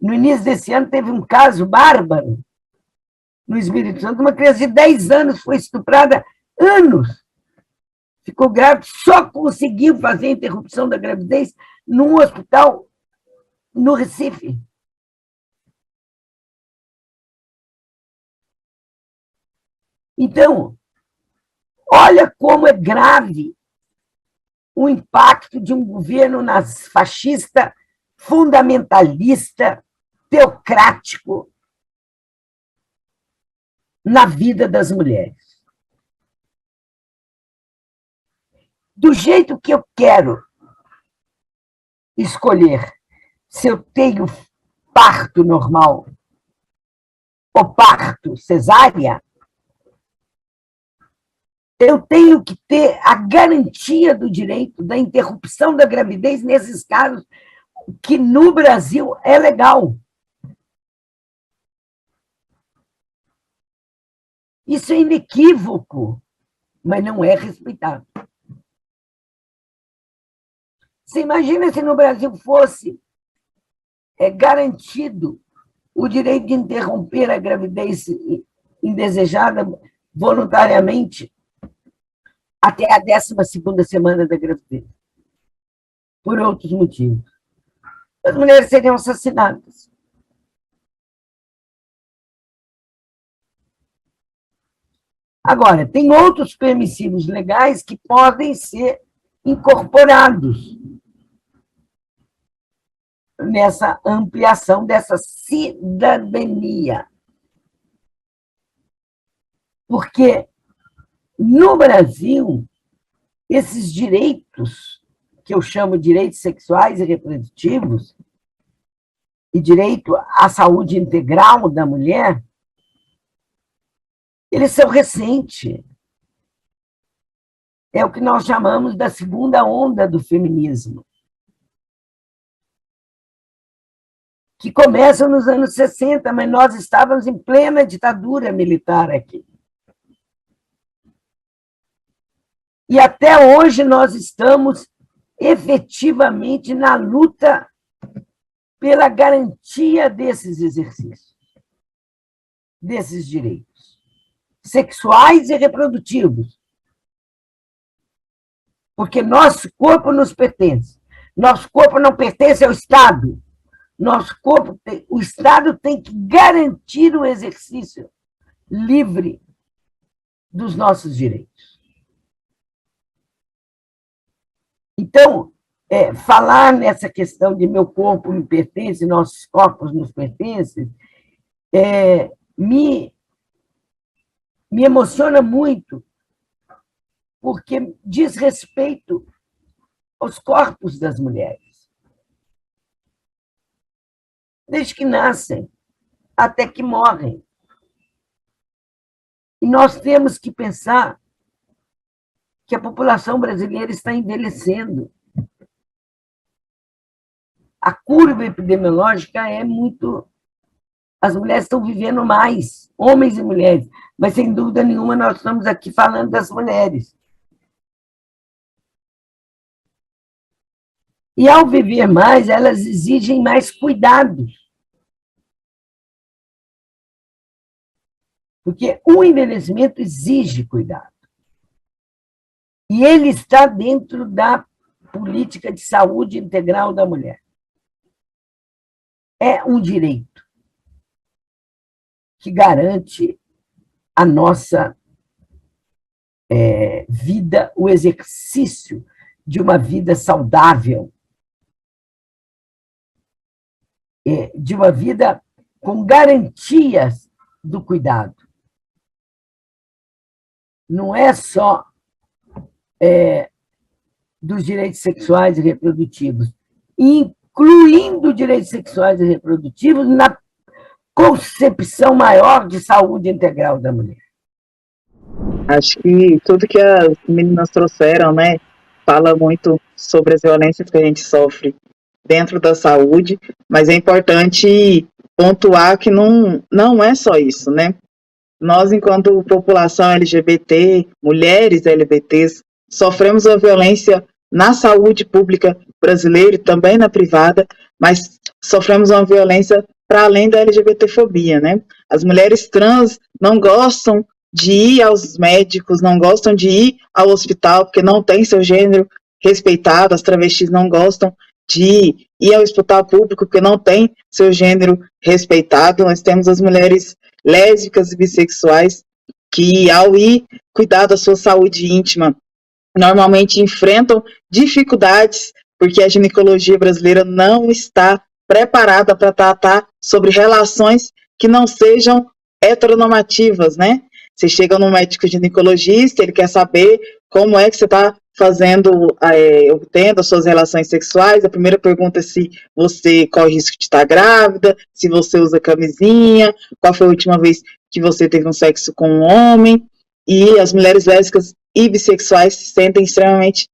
no início desse ano, teve um caso bárbaro no Espírito Santo. Uma criança de 10 anos foi estuprada anos. Ficou grávida, só conseguiu fazer a interrupção da gravidez num hospital no Recife. Então, olha como é grave o impacto de um governo fascista, fundamentalista, teocrático na vida das mulheres. Do jeito que eu quero escolher se eu tenho parto normal ou parto cesárea, eu tenho que ter a garantia do direito da interrupção da gravidez nesses casos que no Brasil é legal. Isso é inequívoco, mas não é respeitado. Você imagina se no Brasil fosse garantido o direito de interromper a gravidez indesejada voluntariamente até a 12ª semana da gravidez, por outros motivos. As mulheres seriam assassinadas. Agora, tem outros permissivos legais que podem ser incorporados. nessa ampliação dessa cidadania. Porque, no Brasil, esses direitos, que eu chamo de direitos sexuais e reprodutivos, e direito à saúde integral da mulher, eles são recentes. É o que nós chamamos da segunda onda do feminismo, que começa nos anos 60, mas nós estávamos em plena ditadura militar aqui. E até hoje nós estamos efetivamente na luta pela garantia desses exercícios, desses direitos sexuais e reprodutivos. Porque nosso corpo nos pertence. Nosso corpo não pertence ao Estado. O Estado tem que garantir o exercício livre dos nossos direitos. Então, falar nessa questão de meu corpo me pertence, nossos corpos nos pertencem, me emociona muito, porque diz respeito aos corpos das mulheres. Desde que nascem até que morrem. E nós temos que pensar que a população brasileira está envelhecendo. A curva epidemiológica é muito... As mulheres estão vivendo mais, homens e mulheres, mas, sem dúvida nenhuma, nós estamos aqui falando das mulheres. E, ao viver mais, elas exigem mais cuidados. Porque o envelhecimento exige cuidado. E ele está dentro da política de saúde integral da mulher. É um direito que garante a nossa vida, o exercício de uma vida saudável, de uma vida com garantias do cuidado. Não é só dos direitos sexuais e reprodutivos, incluindo direitos sexuais e reprodutivos na concepção maior de saúde integral da mulher. Acho que tudo que as meninas trouxeram, né, fala muito sobre as violências que a gente sofre dentro da saúde, mas é importante pontuar que não é só isso, né? Nós, enquanto população LGBT, mulheres LGBTs, sofremos a violência na saúde pública brasileira e também na privada, mas sofremos uma violência para além da LGBTfobia, né? As mulheres trans não gostam de ir aos médicos, não gostam de ir ao hospital, porque não tem seu gênero respeitado, as travestis não gostam de ir ao hospital público, porque não tem seu gênero respeitado. Nós temos as mulheres lésbicas e bissexuais que, ao ir cuidar da sua saúde íntima, normalmente enfrentam dificuldades, porque a ginecologia brasileira não está preparada para tratar sobre relações que não sejam heteronormativas, né? Você chega no médico ginecologista, ele quer saber como é que você está obtendo as suas relações sexuais. A primeira pergunta é se você corre risco de estar grávida, se você usa camisinha, qual foi a última vez que você teve um sexo com um homem. E as mulheres lésbicas e bissexuais se sentem extremamente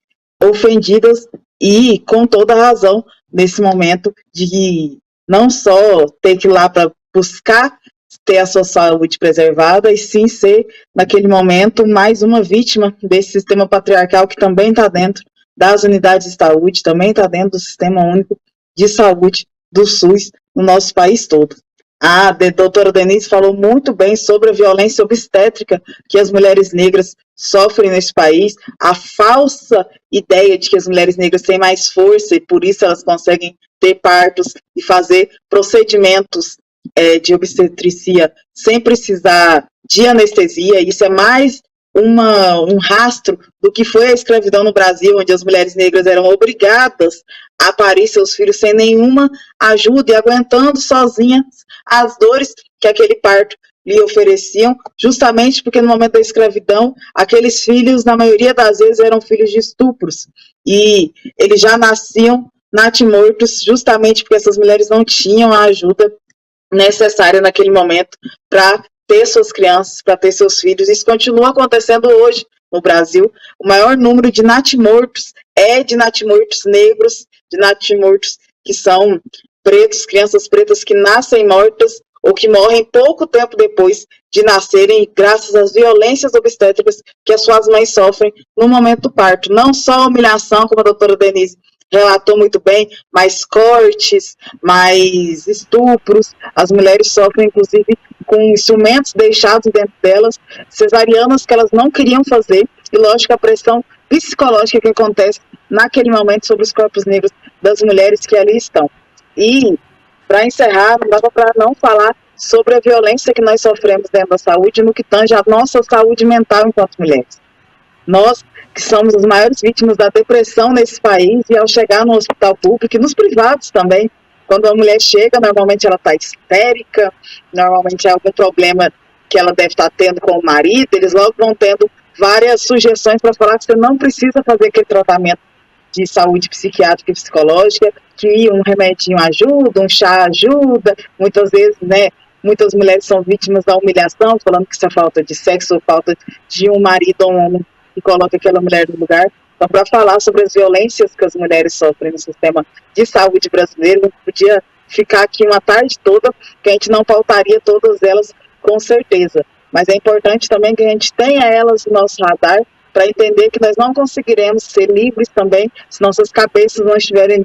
ofendidas e com toda a razão nesse momento de não só ter que ir lá para buscar ter a sua saúde preservada, e sim ser, naquele momento, mais uma vítima desse sistema patriarcal que também está dentro das unidades de saúde, também está dentro do Sistema Único de Saúde do SUS no nosso país todo. A doutora Denise falou muito bem sobre a violência obstétrica que as mulheres negras sofrem nesse país, a falsa ideia de que as mulheres negras têm mais força e por isso elas conseguem ter partos e fazer procedimentos de obstetricia sem precisar de anestesia. Isso é mais um rastro do que foi a escravidão no Brasil, onde as mulheres negras eram obrigadas a parir seus filhos sem nenhuma ajuda e aguentando sozinhas as dores que aquele parto lhe ofereciam, justamente porque no momento da escravidão, aqueles filhos, na maioria das vezes, eram filhos de estupros, e eles já nasciam natimortos, justamente porque essas mulheres não tinham a ajuda necessária naquele momento para ter suas crianças, para ter seus filhos. Isso continua acontecendo hoje no Brasil. O maior número de natimortos é de natimortos negros, de natimortos que são pretos, crianças pretas que nascem mortas ou que morrem pouco tempo depois de nascerem, graças às violências obstétricas que as suas mães sofrem no momento do parto. Não só a humilhação, como a doutora Denise relatou muito bem, mais cortes, mais estupros, as mulheres sofrem, inclusive, com instrumentos deixados dentro delas, cesarianas que elas não queriam fazer, e, lógico, a pressão psicológica que acontece naquele momento sobre os corpos negros das mulheres que ali estão. E, para encerrar, não dava para não falar sobre a violência que nós sofremos dentro da saúde, no que tange a nossa saúde mental enquanto mulheres. Nós, que somos as maiores vítimas da depressão nesse país, e ao chegar no hospital público e nos privados também, quando a mulher chega, normalmente ela está histérica, normalmente é algum problema que ela deve estar tendo com o marido, eles logo vão tendo várias sugestões para falar que você não precisa fazer aquele tratamento de saúde psiquiátrica e psicológica, que um remedinho ajuda, um chá ajuda, muitas vezes, né, muitas mulheres são vítimas da humilhação, falando que isso é falta de sexo ou falta de um marido ou um homem que coloca aquela mulher no lugar. Então, para falar sobre as violências que as mulheres sofrem no sistema de saúde brasileiro, não podia ficar aqui uma tarde toda, que a gente não pautaria todas elas com certeza. Mas é importante também que a gente tenha elas no nosso radar, para entender que nós não conseguiremos ser livres também, se nossas cabeças não estiverem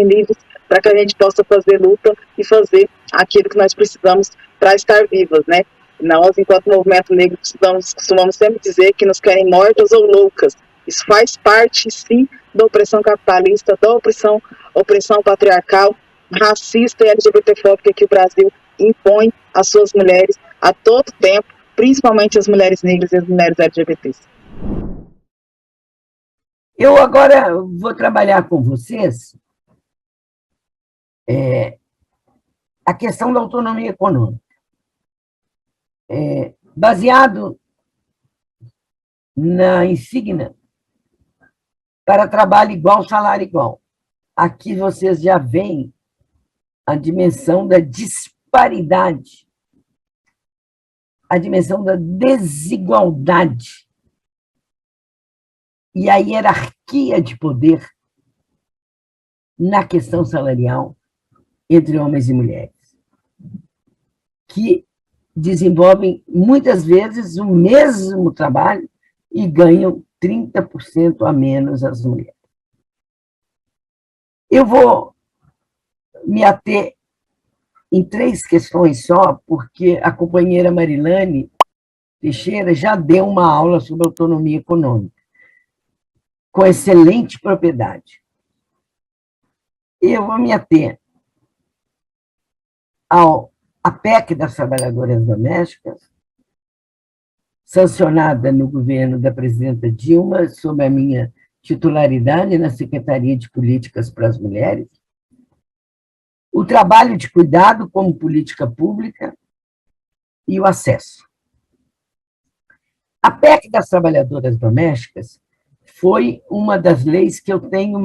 livres, para que a gente possa fazer luta e fazer aquilo que nós precisamos para estar vivas, né? Nós, enquanto movimento negro, costumamos sempre dizer que nos querem mortas ou loucas. Isso faz parte, sim, da opressão capitalista, da opressão patriarcal, racista e LGBTfóbica que o Brasil impõe às suas mulheres a todo tempo, principalmente as mulheres negras e as mulheres LGBTs. Eu agora vou trabalhar com vocês a questão da autonomia econômica. Baseado na insígnia para trabalho igual, salário igual. Aqui vocês já veem a dimensão da disparidade, a dimensão da desigualdade e a hierarquia de poder na questão salarial entre homens e mulheres, que desenvolvem muitas vezes o mesmo trabalho e ganham 30% a menos as mulheres. Eu vou me ater em 3 questões só, porque a companheira Marilane Teixeira já deu uma aula sobre autonomia econômica, com excelente propriedade. Eu vou me ater à PEC das trabalhadoras domésticas, sancionada no governo da presidenta Dilma, sob a minha titularidade na Secretaria de Políticas para as Mulheres, o trabalho de cuidado como política pública e o acesso. A PEC das trabalhadoras domésticas foi uma das leis que eu tenho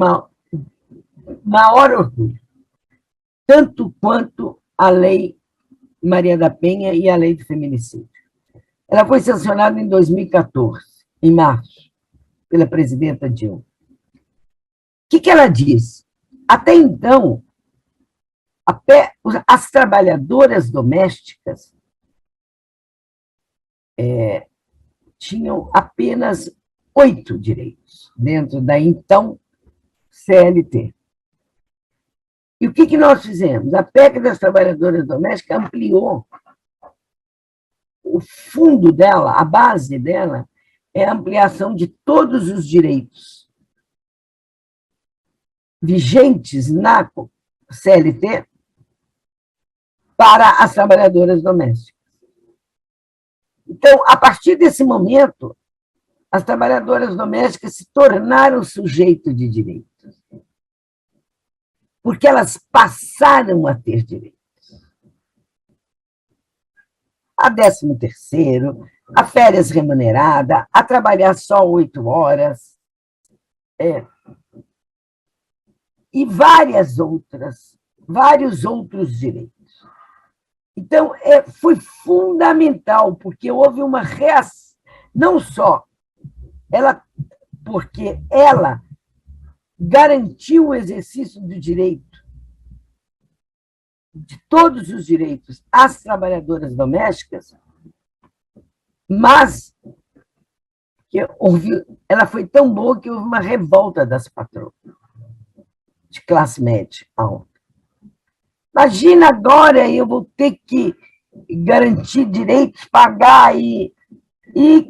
maior orgulho, tanto quanto a Lei Maria da Penha e a Lei do Feminicídio. Ela foi sancionada em 2014, em março, pela presidenta Dilma. O que ela diz? Até então, as trabalhadoras domésticas tinham apenas 8 direitos dentro da, então, CLT. E o que nós fizemos? A PEC das trabalhadoras domésticas ampliou o fundo dela, a base dela, é a ampliação de todos os direitos vigentes na CLT para as trabalhadoras domésticas. Então, a partir desse momento, as trabalhadoras domésticas se tornaram sujeito de direitos. porque elas passaram a ter direitos. A 13º, a férias remunerada, a trabalhar só 8 horas, e vários outros direitos. Então, foi fundamental, porque houve uma reação, não só porque ela garantiu o exercício do direito, de todos os direitos às trabalhadoras domésticas, mas ela foi tão boa que houve uma revolta das patroas, de classe média alta. Imagina agora eu vou ter que garantir direitos, pagar, e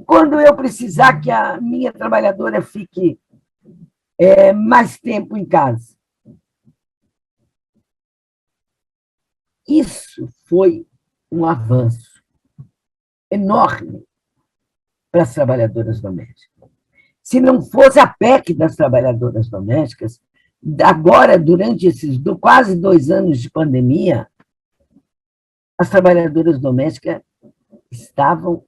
quando eu precisar que a minha trabalhadora fique mais tempo em casa. Isso foi um avanço enorme para as trabalhadoras domésticas. Se não fosse a PEC das trabalhadoras domésticas, agora, durante esses quase 2 anos de pandemia, as trabalhadoras domésticas estavam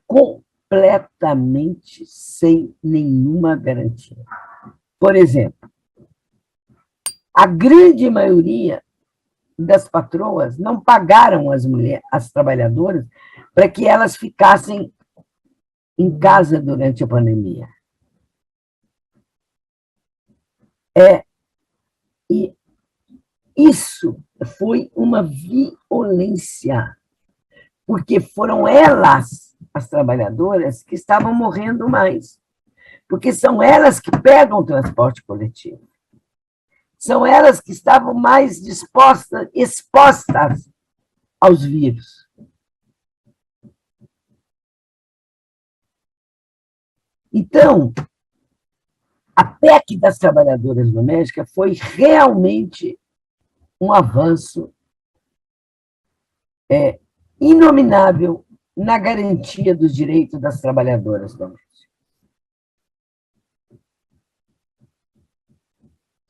completamente sem nenhuma garantia. Por exemplo, a grande maioria das patroas não pagaram as trabalhadoras para que elas ficassem em casa durante a pandemia. E isso foi uma violência, porque foram elas, as trabalhadoras, que estavam morrendo mais, porque são elas que pegam o transporte coletivo. São elas que estavam mais expostas aos vírus. Então, a PEC das trabalhadoras domésticas foi realmente um avanço inominável na garantia dos direitos das trabalhadoras domésticas.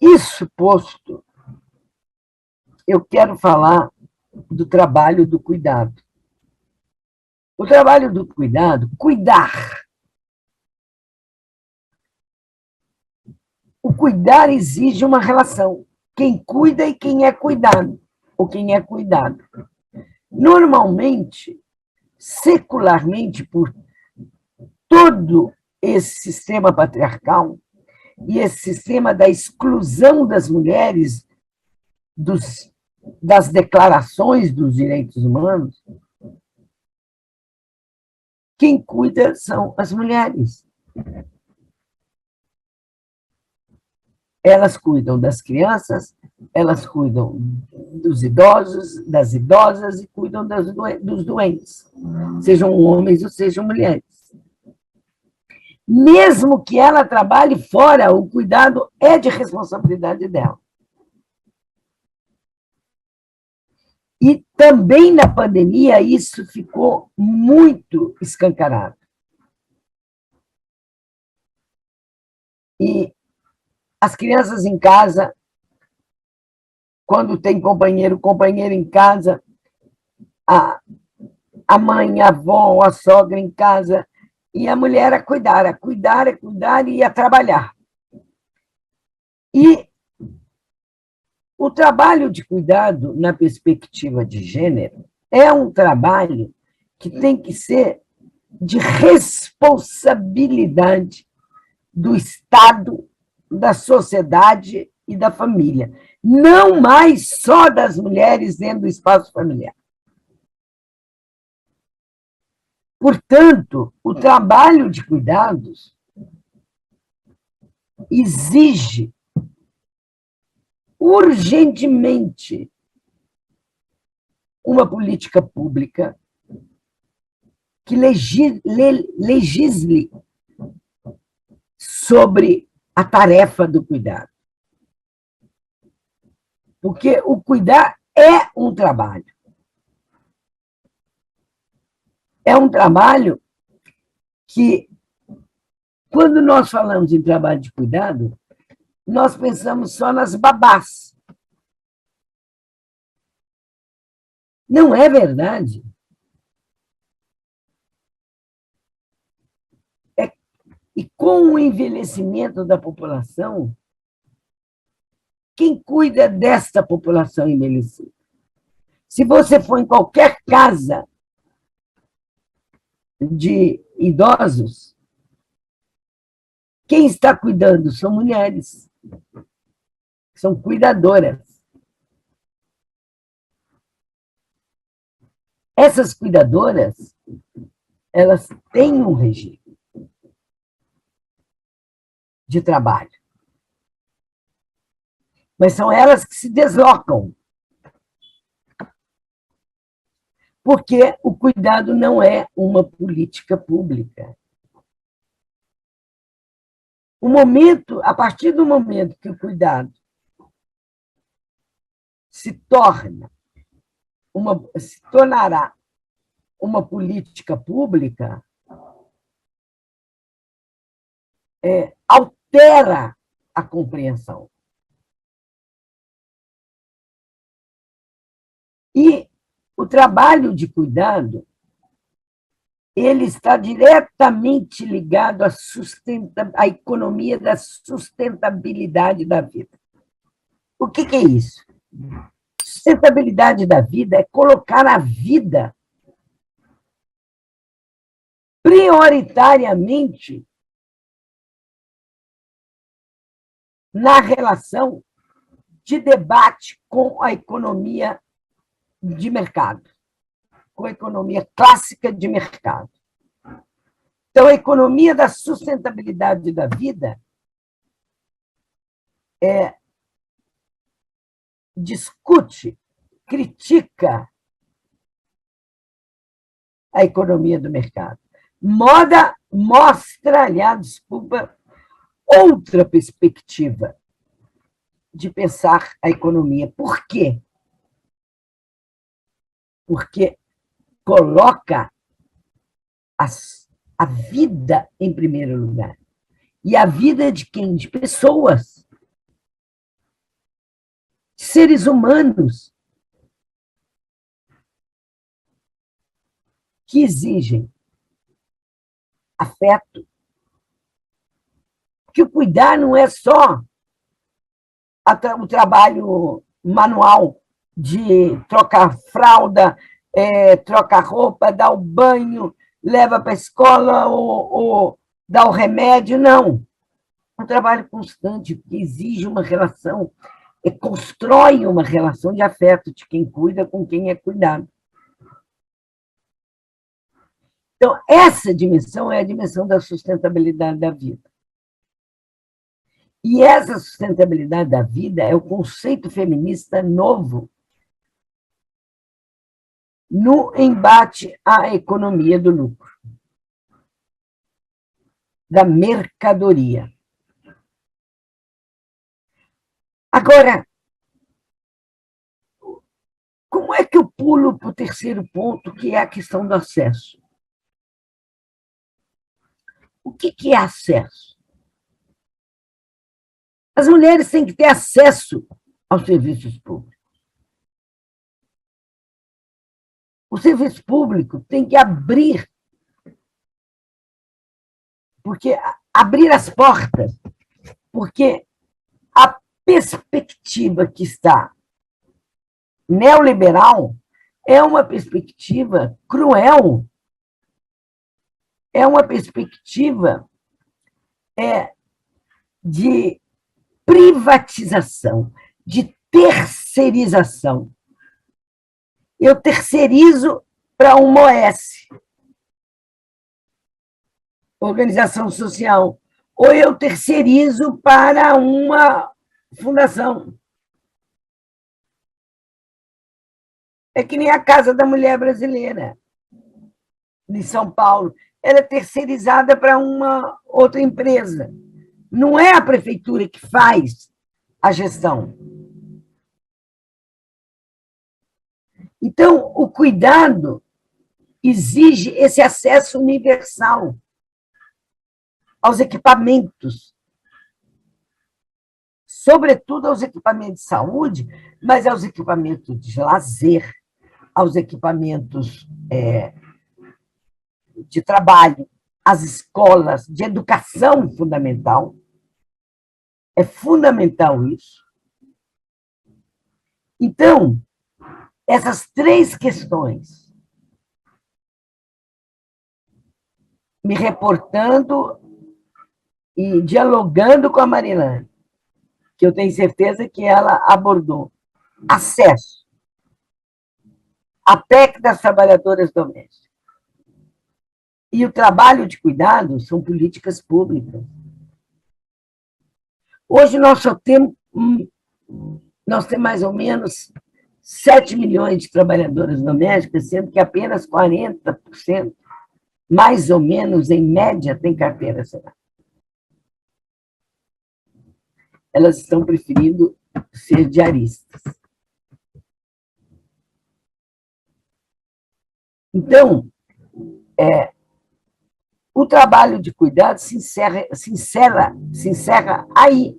Isso posto, eu quero falar do trabalho do cuidado. O trabalho do cuidado, cuidar. O cuidar exige uma relação. Quem cuida e quem é cuidado, ou quem é cuidado. Normalmente, secularmente, por todo esse sistema patriarcal e esse sistema da exclusão das mulheres das declarações dos direitos humanos, quem cuida são as mulheres. Elas cuidam das crianças, elas cuidam dos idosos, das idosas e cuidam dos doentes, sejam homens ou sejam mulheres. Mesmo que ela trabalhe fora, o cuidado é de responsabilidade dela. E também na pandemia isso ficou muito escancarado. E as crianças em casa, quando tem companheiro em casa, a mãe, a avó, a sogra em casa, e a mulher a cuidar e a trabalhar. E o trabalho de cuidado, na perspectiva de gênero, é um trabalho que tem que ser de responsabilidade do Estado, da sociedade e da família, não mais só das mulheres dentro do espaço familiar. Portanto, o trabalho de cuidados exige urgentemente uma política pública que legisle sobre a tarefa do cuidado. Porque o cuidar é um trabalho. É um trabalho que, quando nós falamos em trabalho de cuidado, nós pensamos só nas babás. Não é verdade. E com o envelhecimento da população, quem cuida desta população envelhecida? Se você for em qualquer casa de idosos, quem está cuidando são mulheres, são cuidadoras. Essas cuidadoras, elas têm um regime de trabalho, mas são elas que se deslocam, porque o cuidado não é uma política pública. A partir do momento que o cuidado se tornará uma política pública, altera a compreensão. E o trabalho de cuidado, ele está diretamente ligado à economia da sustentabilidade da vida. O que é isso? Sustentabilidade da vida é colocar a vida prioritariamente na relação de debate com a economia de mercado, com a economia clássica de mercado. Então, a economia da sustentabilidade da vida discute, critica a economia do mercado. Mostra, aliás, desculpa, outra perspectiva de pensar a economia. Por quê? Porque coloca a vida em primeiro lugar. E a vida de quem? De pessoas. Seres humanos que exigem afeto. Que o cuidar não é só o trabalho manual de trocar fralda, trocar roupa, dar o banho, leva para a escola ou dar o remédio, não. É um trabalho constante, que exige uma relação, constrói uma relação de afeto de quem cuida com quem é cuidado. Então, essa dimensão é a dimensão da sustentabilidade da vida. E essa sustentabilidade da vida é o conceito feminista novo no embate à economia do lucro, da mercadoria. Agora, como é que eu pulo para o terceiro ponto, que é a questão do acesso? O que é acesso? As mulheres têm que ter acesso aos serviços públicos. O serviço público tem que abrir as portas, porque a perspectiva que está neoliberal é uma perspectiva cruel, é uma perspectiva de privatização, de terceirização. Eu terceirizo para uma OS, organização social, ou eu terceirizo para uma fundação. É que nem a Casa da Mulher Brasileira, de São Paulo. Ela é terceirizada para uma outra empresa. Não é a prefeitura que faz a gestão. Então, o cuidado exige esse acesso universal aos equipamentos, sobretudo aos equipamentos de saúde, mas aos equipamentos de lazer, aos equipamentos de trabalho, às escolas de educação fundamental. É fundamental isso. Então, essas três questões, me reportando e dialogando com a Marilane, que eu tenho certeza que ela abordou. Acesso. A PEC das trabalhadoras domésticas. E o trabalho de cuidado são políticas públicas. Hoje nós temos mais ou menos 7 milhões de trabalhadoras domésticas, sendo que apenas 40%, mais ou menos, em média, tem carteira assinada. Elas estão preferindo ser diaristas. Então, o trabalho de cuidado se encerra aí.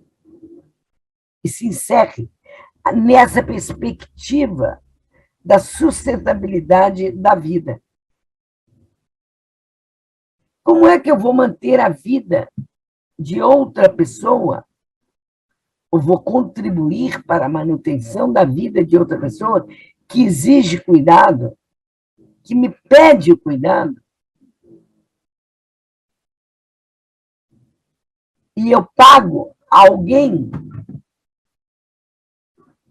E se encerre nessa perspectiva da sustentabilidade da vida. Como é que eu vou manter a vida de outra pessoa? Ou vou contribuir para a manutenção da vida de outra pessoa que exige cuidado, que me pede o cuidado? E eu pago alguém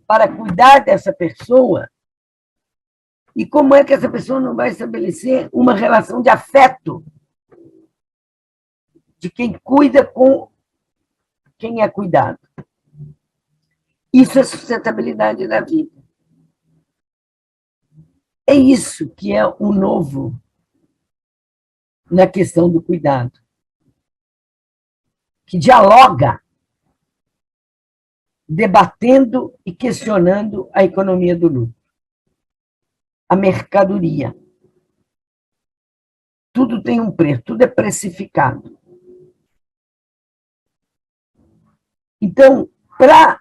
para cuidar dessa pessoa? E como é que essa pessoa não vai estabelecer uma relação de afeto de quem cuida com quem é cuidado? Isso é sustentabilidade da vida. É isso que é o novo na questão do cuidado, que dialoga, debatendo e questionando a economia do lucro, a mercadoria. Tudo tem um preço, tudo é precificado. Então, para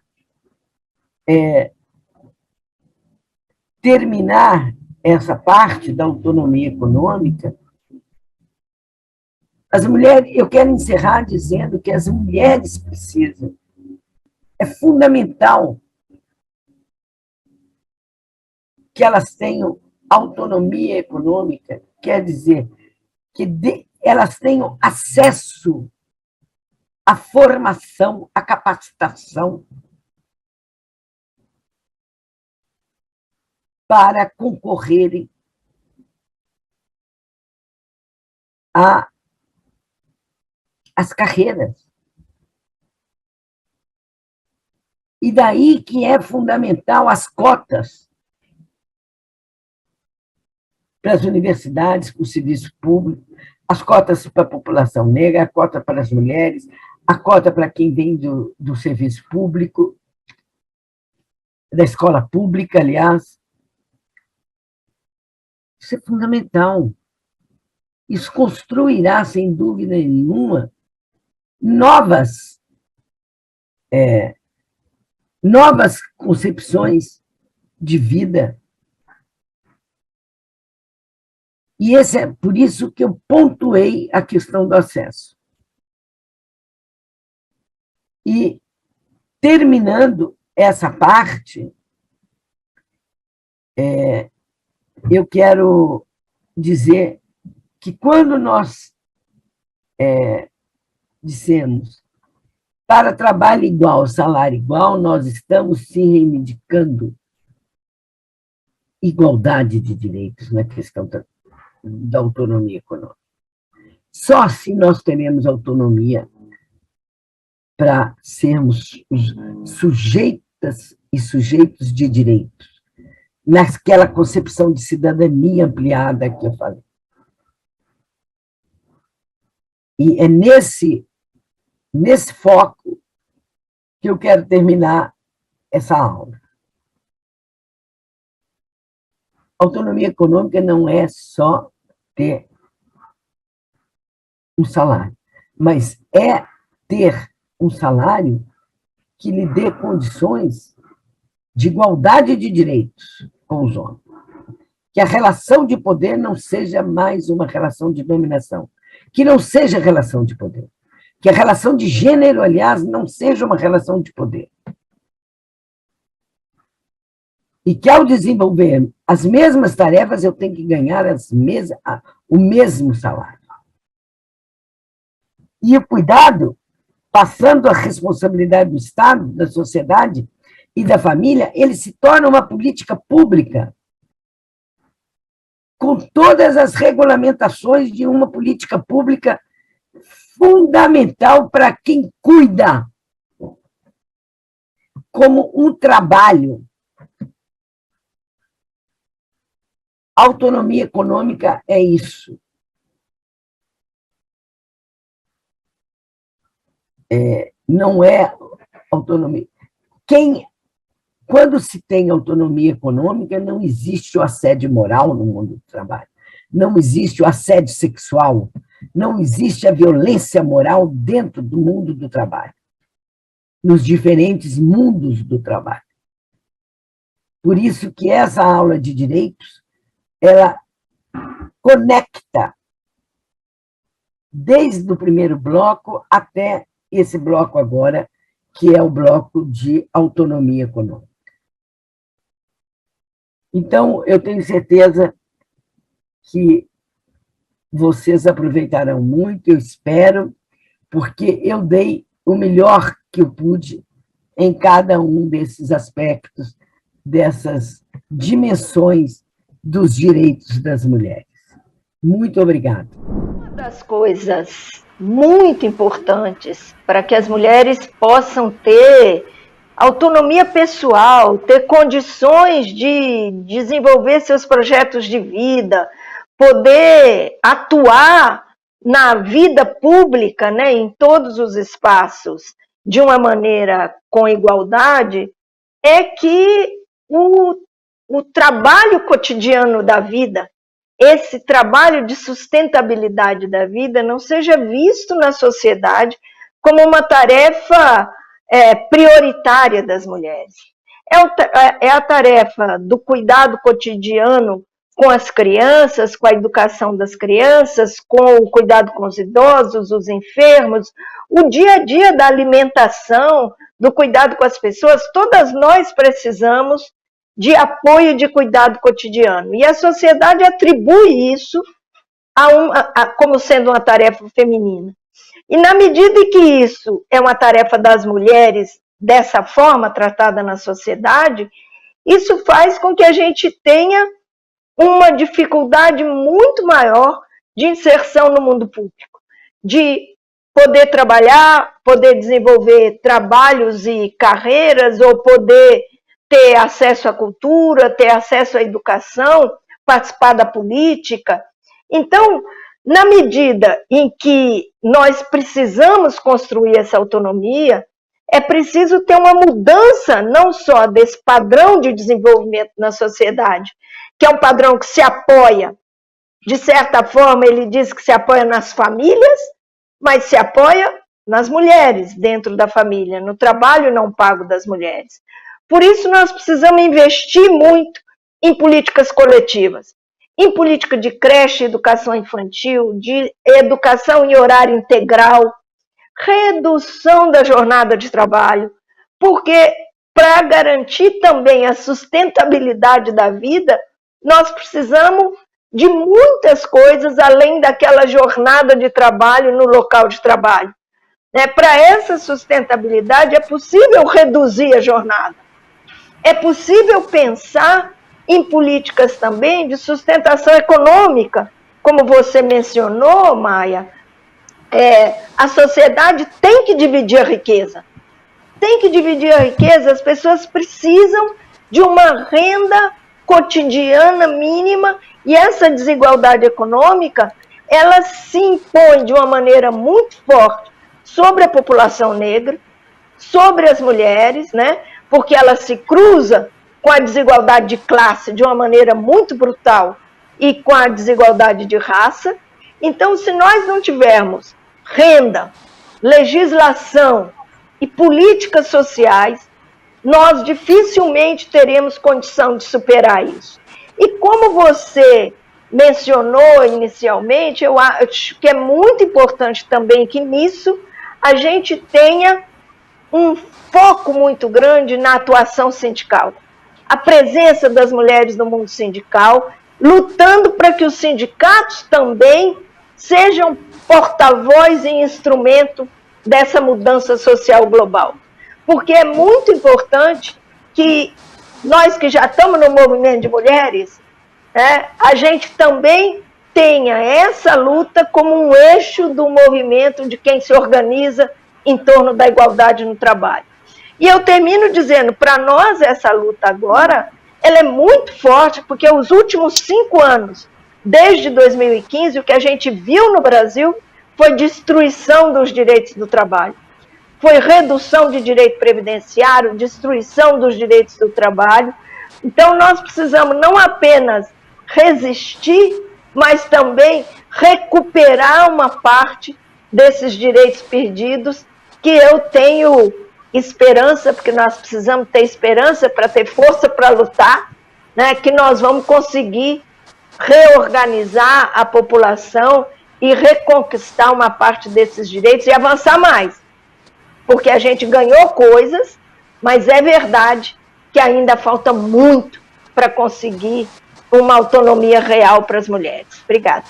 terminar essa parte da autonomia econômica, as mulheres, eu quero encerrar dizendo que as mulheres precisam, é fundamental que elas tenham autonomia econômica, quer dizer, que elas tenham acesso à formação, à capacitação, para concorrerem às carreiras. E daí que é fundamental as cotas para as universidades, para o serviço público, as cotas para a população negra, a cota para as mulheres, a cota para quem vem do serviço público, da escola pública, aliás. Isso é fundamental. Isso construirá, sem dúvida nenhuma, novas concepções de vida. E é por isso que eu pontuei a questão do acesso. E, terminando essa parte, eu quero dizer que quando nós dissemos para trabalho igual, salário igual, nós estamos sim reivindicando igualdade de direitos na questão da autonomia econômica. Só se nós teremos autonomia para sermos sujeitas e sujeitos de direitos, naquela concepção de cidadania ampliada que eu falei. E é nesse foco que eu quero terminar essa aula. Autonomia econômica não é só ter um salário, mas é ter um salário que lhe dê condições de igualdade de direitos com os homens. Que a relação de poder não seja mais uma relação de dominação, que não seja relação de poder, que a relação de gênero, aliás, não seja uma relação de poder. E que, ao desenvolver as mesmas tarefas, eu tenho que ganhar o mesmo salário. E o cuidado, passando a responsabilidade do Estado, da sociedade e da família, ele se torna uma política pública, com todas as regulamentações de uma política pública fundamental para quem cuida, como um trabalho. Autonomia econômica é isso. Não é autonomia. Quando se tem autonomia econômica, não existe o assédio moral no mundo do trabalho, não existe o assédio sexual, não existe a violência moral dentro do mundo do trabalho, nos diferentes mundos do trabalho. Por isso que essa aula de direitos, ela conecta desde o primeiro bloco até esse bloco agora, que é o bloco de autonomia econômica. Então, eu tenho certeza que vocês aproveitarão muito, eu espero, porque eu dei o melhor que eu pude em cada um desses aspectos, dessas dimensões dos direitos das mulheres. Muito obrigada. Uma das coisas muito importantes para que as mulheres possam ter autonomia pessoal, ter condições de desenvolver seus projetos de vida, poder atuar na vida pública, né, em todos os espaços, de uma maneira com igualdade, é que o trabalho cotidiano da vida, esse trabalho de sustentabilidade da vida, não seja visto na sociedade como uma tarefa prioritária das mulheres. É a tarefa do cuidado cotidiano com as crianças, com a educação das crianças, com o cuidado com os idosos, os enfermos, o dia a dia da alimentação, do cuidado com as pessoas. Todas nós precisamos de apoio de cuidado cotidiano. E a sociedade atribui isso como sendo uma tarefa feminina. E na medida em que isso é uma tarefa das mulheres, dessa forma tratada na sociedade, isso faz com que a gente tenha uma dificuldade muito maior de inserção no mundo público, de poder trabalhar, poder desenvolver trabalhos e carreiras, ou poder ter acesso à cultura, ter acesso à educação, participar da política. Então, na medida em que nós precisamos construir essa autonomia, é preciso ter uma mudança não só desse padrão de desenvolvimento na sociedade, que é um padrão que se apoia, de certa forma, ele diz que se apoia nas famílias, mas se apoia nas mulheres dentro da família, no trabalho não pago das mulheres. Por isso, nós precisamos investir muito em políticas coletivas, em política de creche, educação infantil, de educação em horário integral, redução da jornada de trabalho, porque para garantir também a sustentabilidade da vida, nós precisamos de muitas coisas além daquela jornada de trabalho no local de trabalho. Para essa sustentabilidade é possível reduzir a jornada, é possível pensar em políticas também de sustentação econômica, como você mencionou, Maia. A sociedade tem que dividir a riqueza. Tem que dividir a riqueza, as pessoas precisam de uma renda cotidiana mínima, e essa desigualdade econômica, ela se impõe de uma maneira muito forte sobre a população negra, sobre as mulheres, né? Porque ela se cruza com a desigualdade de classe de uma maneira muito brutal e com a desigualdade de raça. Então, se nós não tivermos renda, legislação e políticas sociais, nós dificilmente teremos condição de superar isso. E como você mencionou inicialmente, eu acho que é muito importante também que nisso a gente tenha um foco muito grande na atuação sindical. A presença das mulheres no mundo sindical, lutando para que os sindicatos também sejam porta-voz e instrumento dessa mudança social global. Porque é muito importante que nós que já estamos no movimento de mulheres, a gente também tenha essa luta como um eixo do movimento de quem se organiza em torno da igualdade no trabalho. E eu termino dizendo, para nós essa luta agora, ela é muito forte, porque os últimos 5 anos, desde 2015, o que a gente viu no Brasil foi destruição dos direitos do trabalho. Foi redução de direito previdenciário, destruição dos direitos do trabalho. Então, nós precisamos não apenas resistir, mas também recuperar uma parte desses direitos perdidos, que eu tenho esperança, porque nós precisamos ter esperança para ter força para lutar, né, que nós vamos conseguir reorganizar a população e reconquistar uma parte desses direitos e avançar mais. Porque a gente ganhou coisas, mas é verdade que ainda falta muito para conseguir uma autonomia real para as mulheres. Obrigada.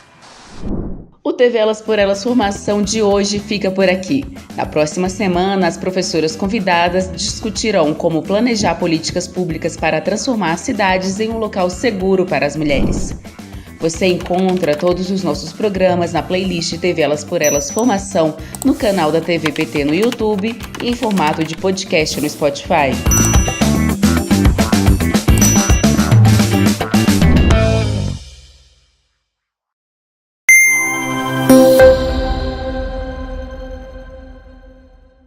O TV Elas por Elas Formação de hoje fica por aqui. Na próxima semana, as professoras convidadas discutirão como planejar políticas públicas para transformar cidades em um local seguro para as mulheres. Você encontra todos os nossos programas na playlist TV Elas por Elas Formação no canal da TV PT no YouTube e em formato de podcast no Spotify.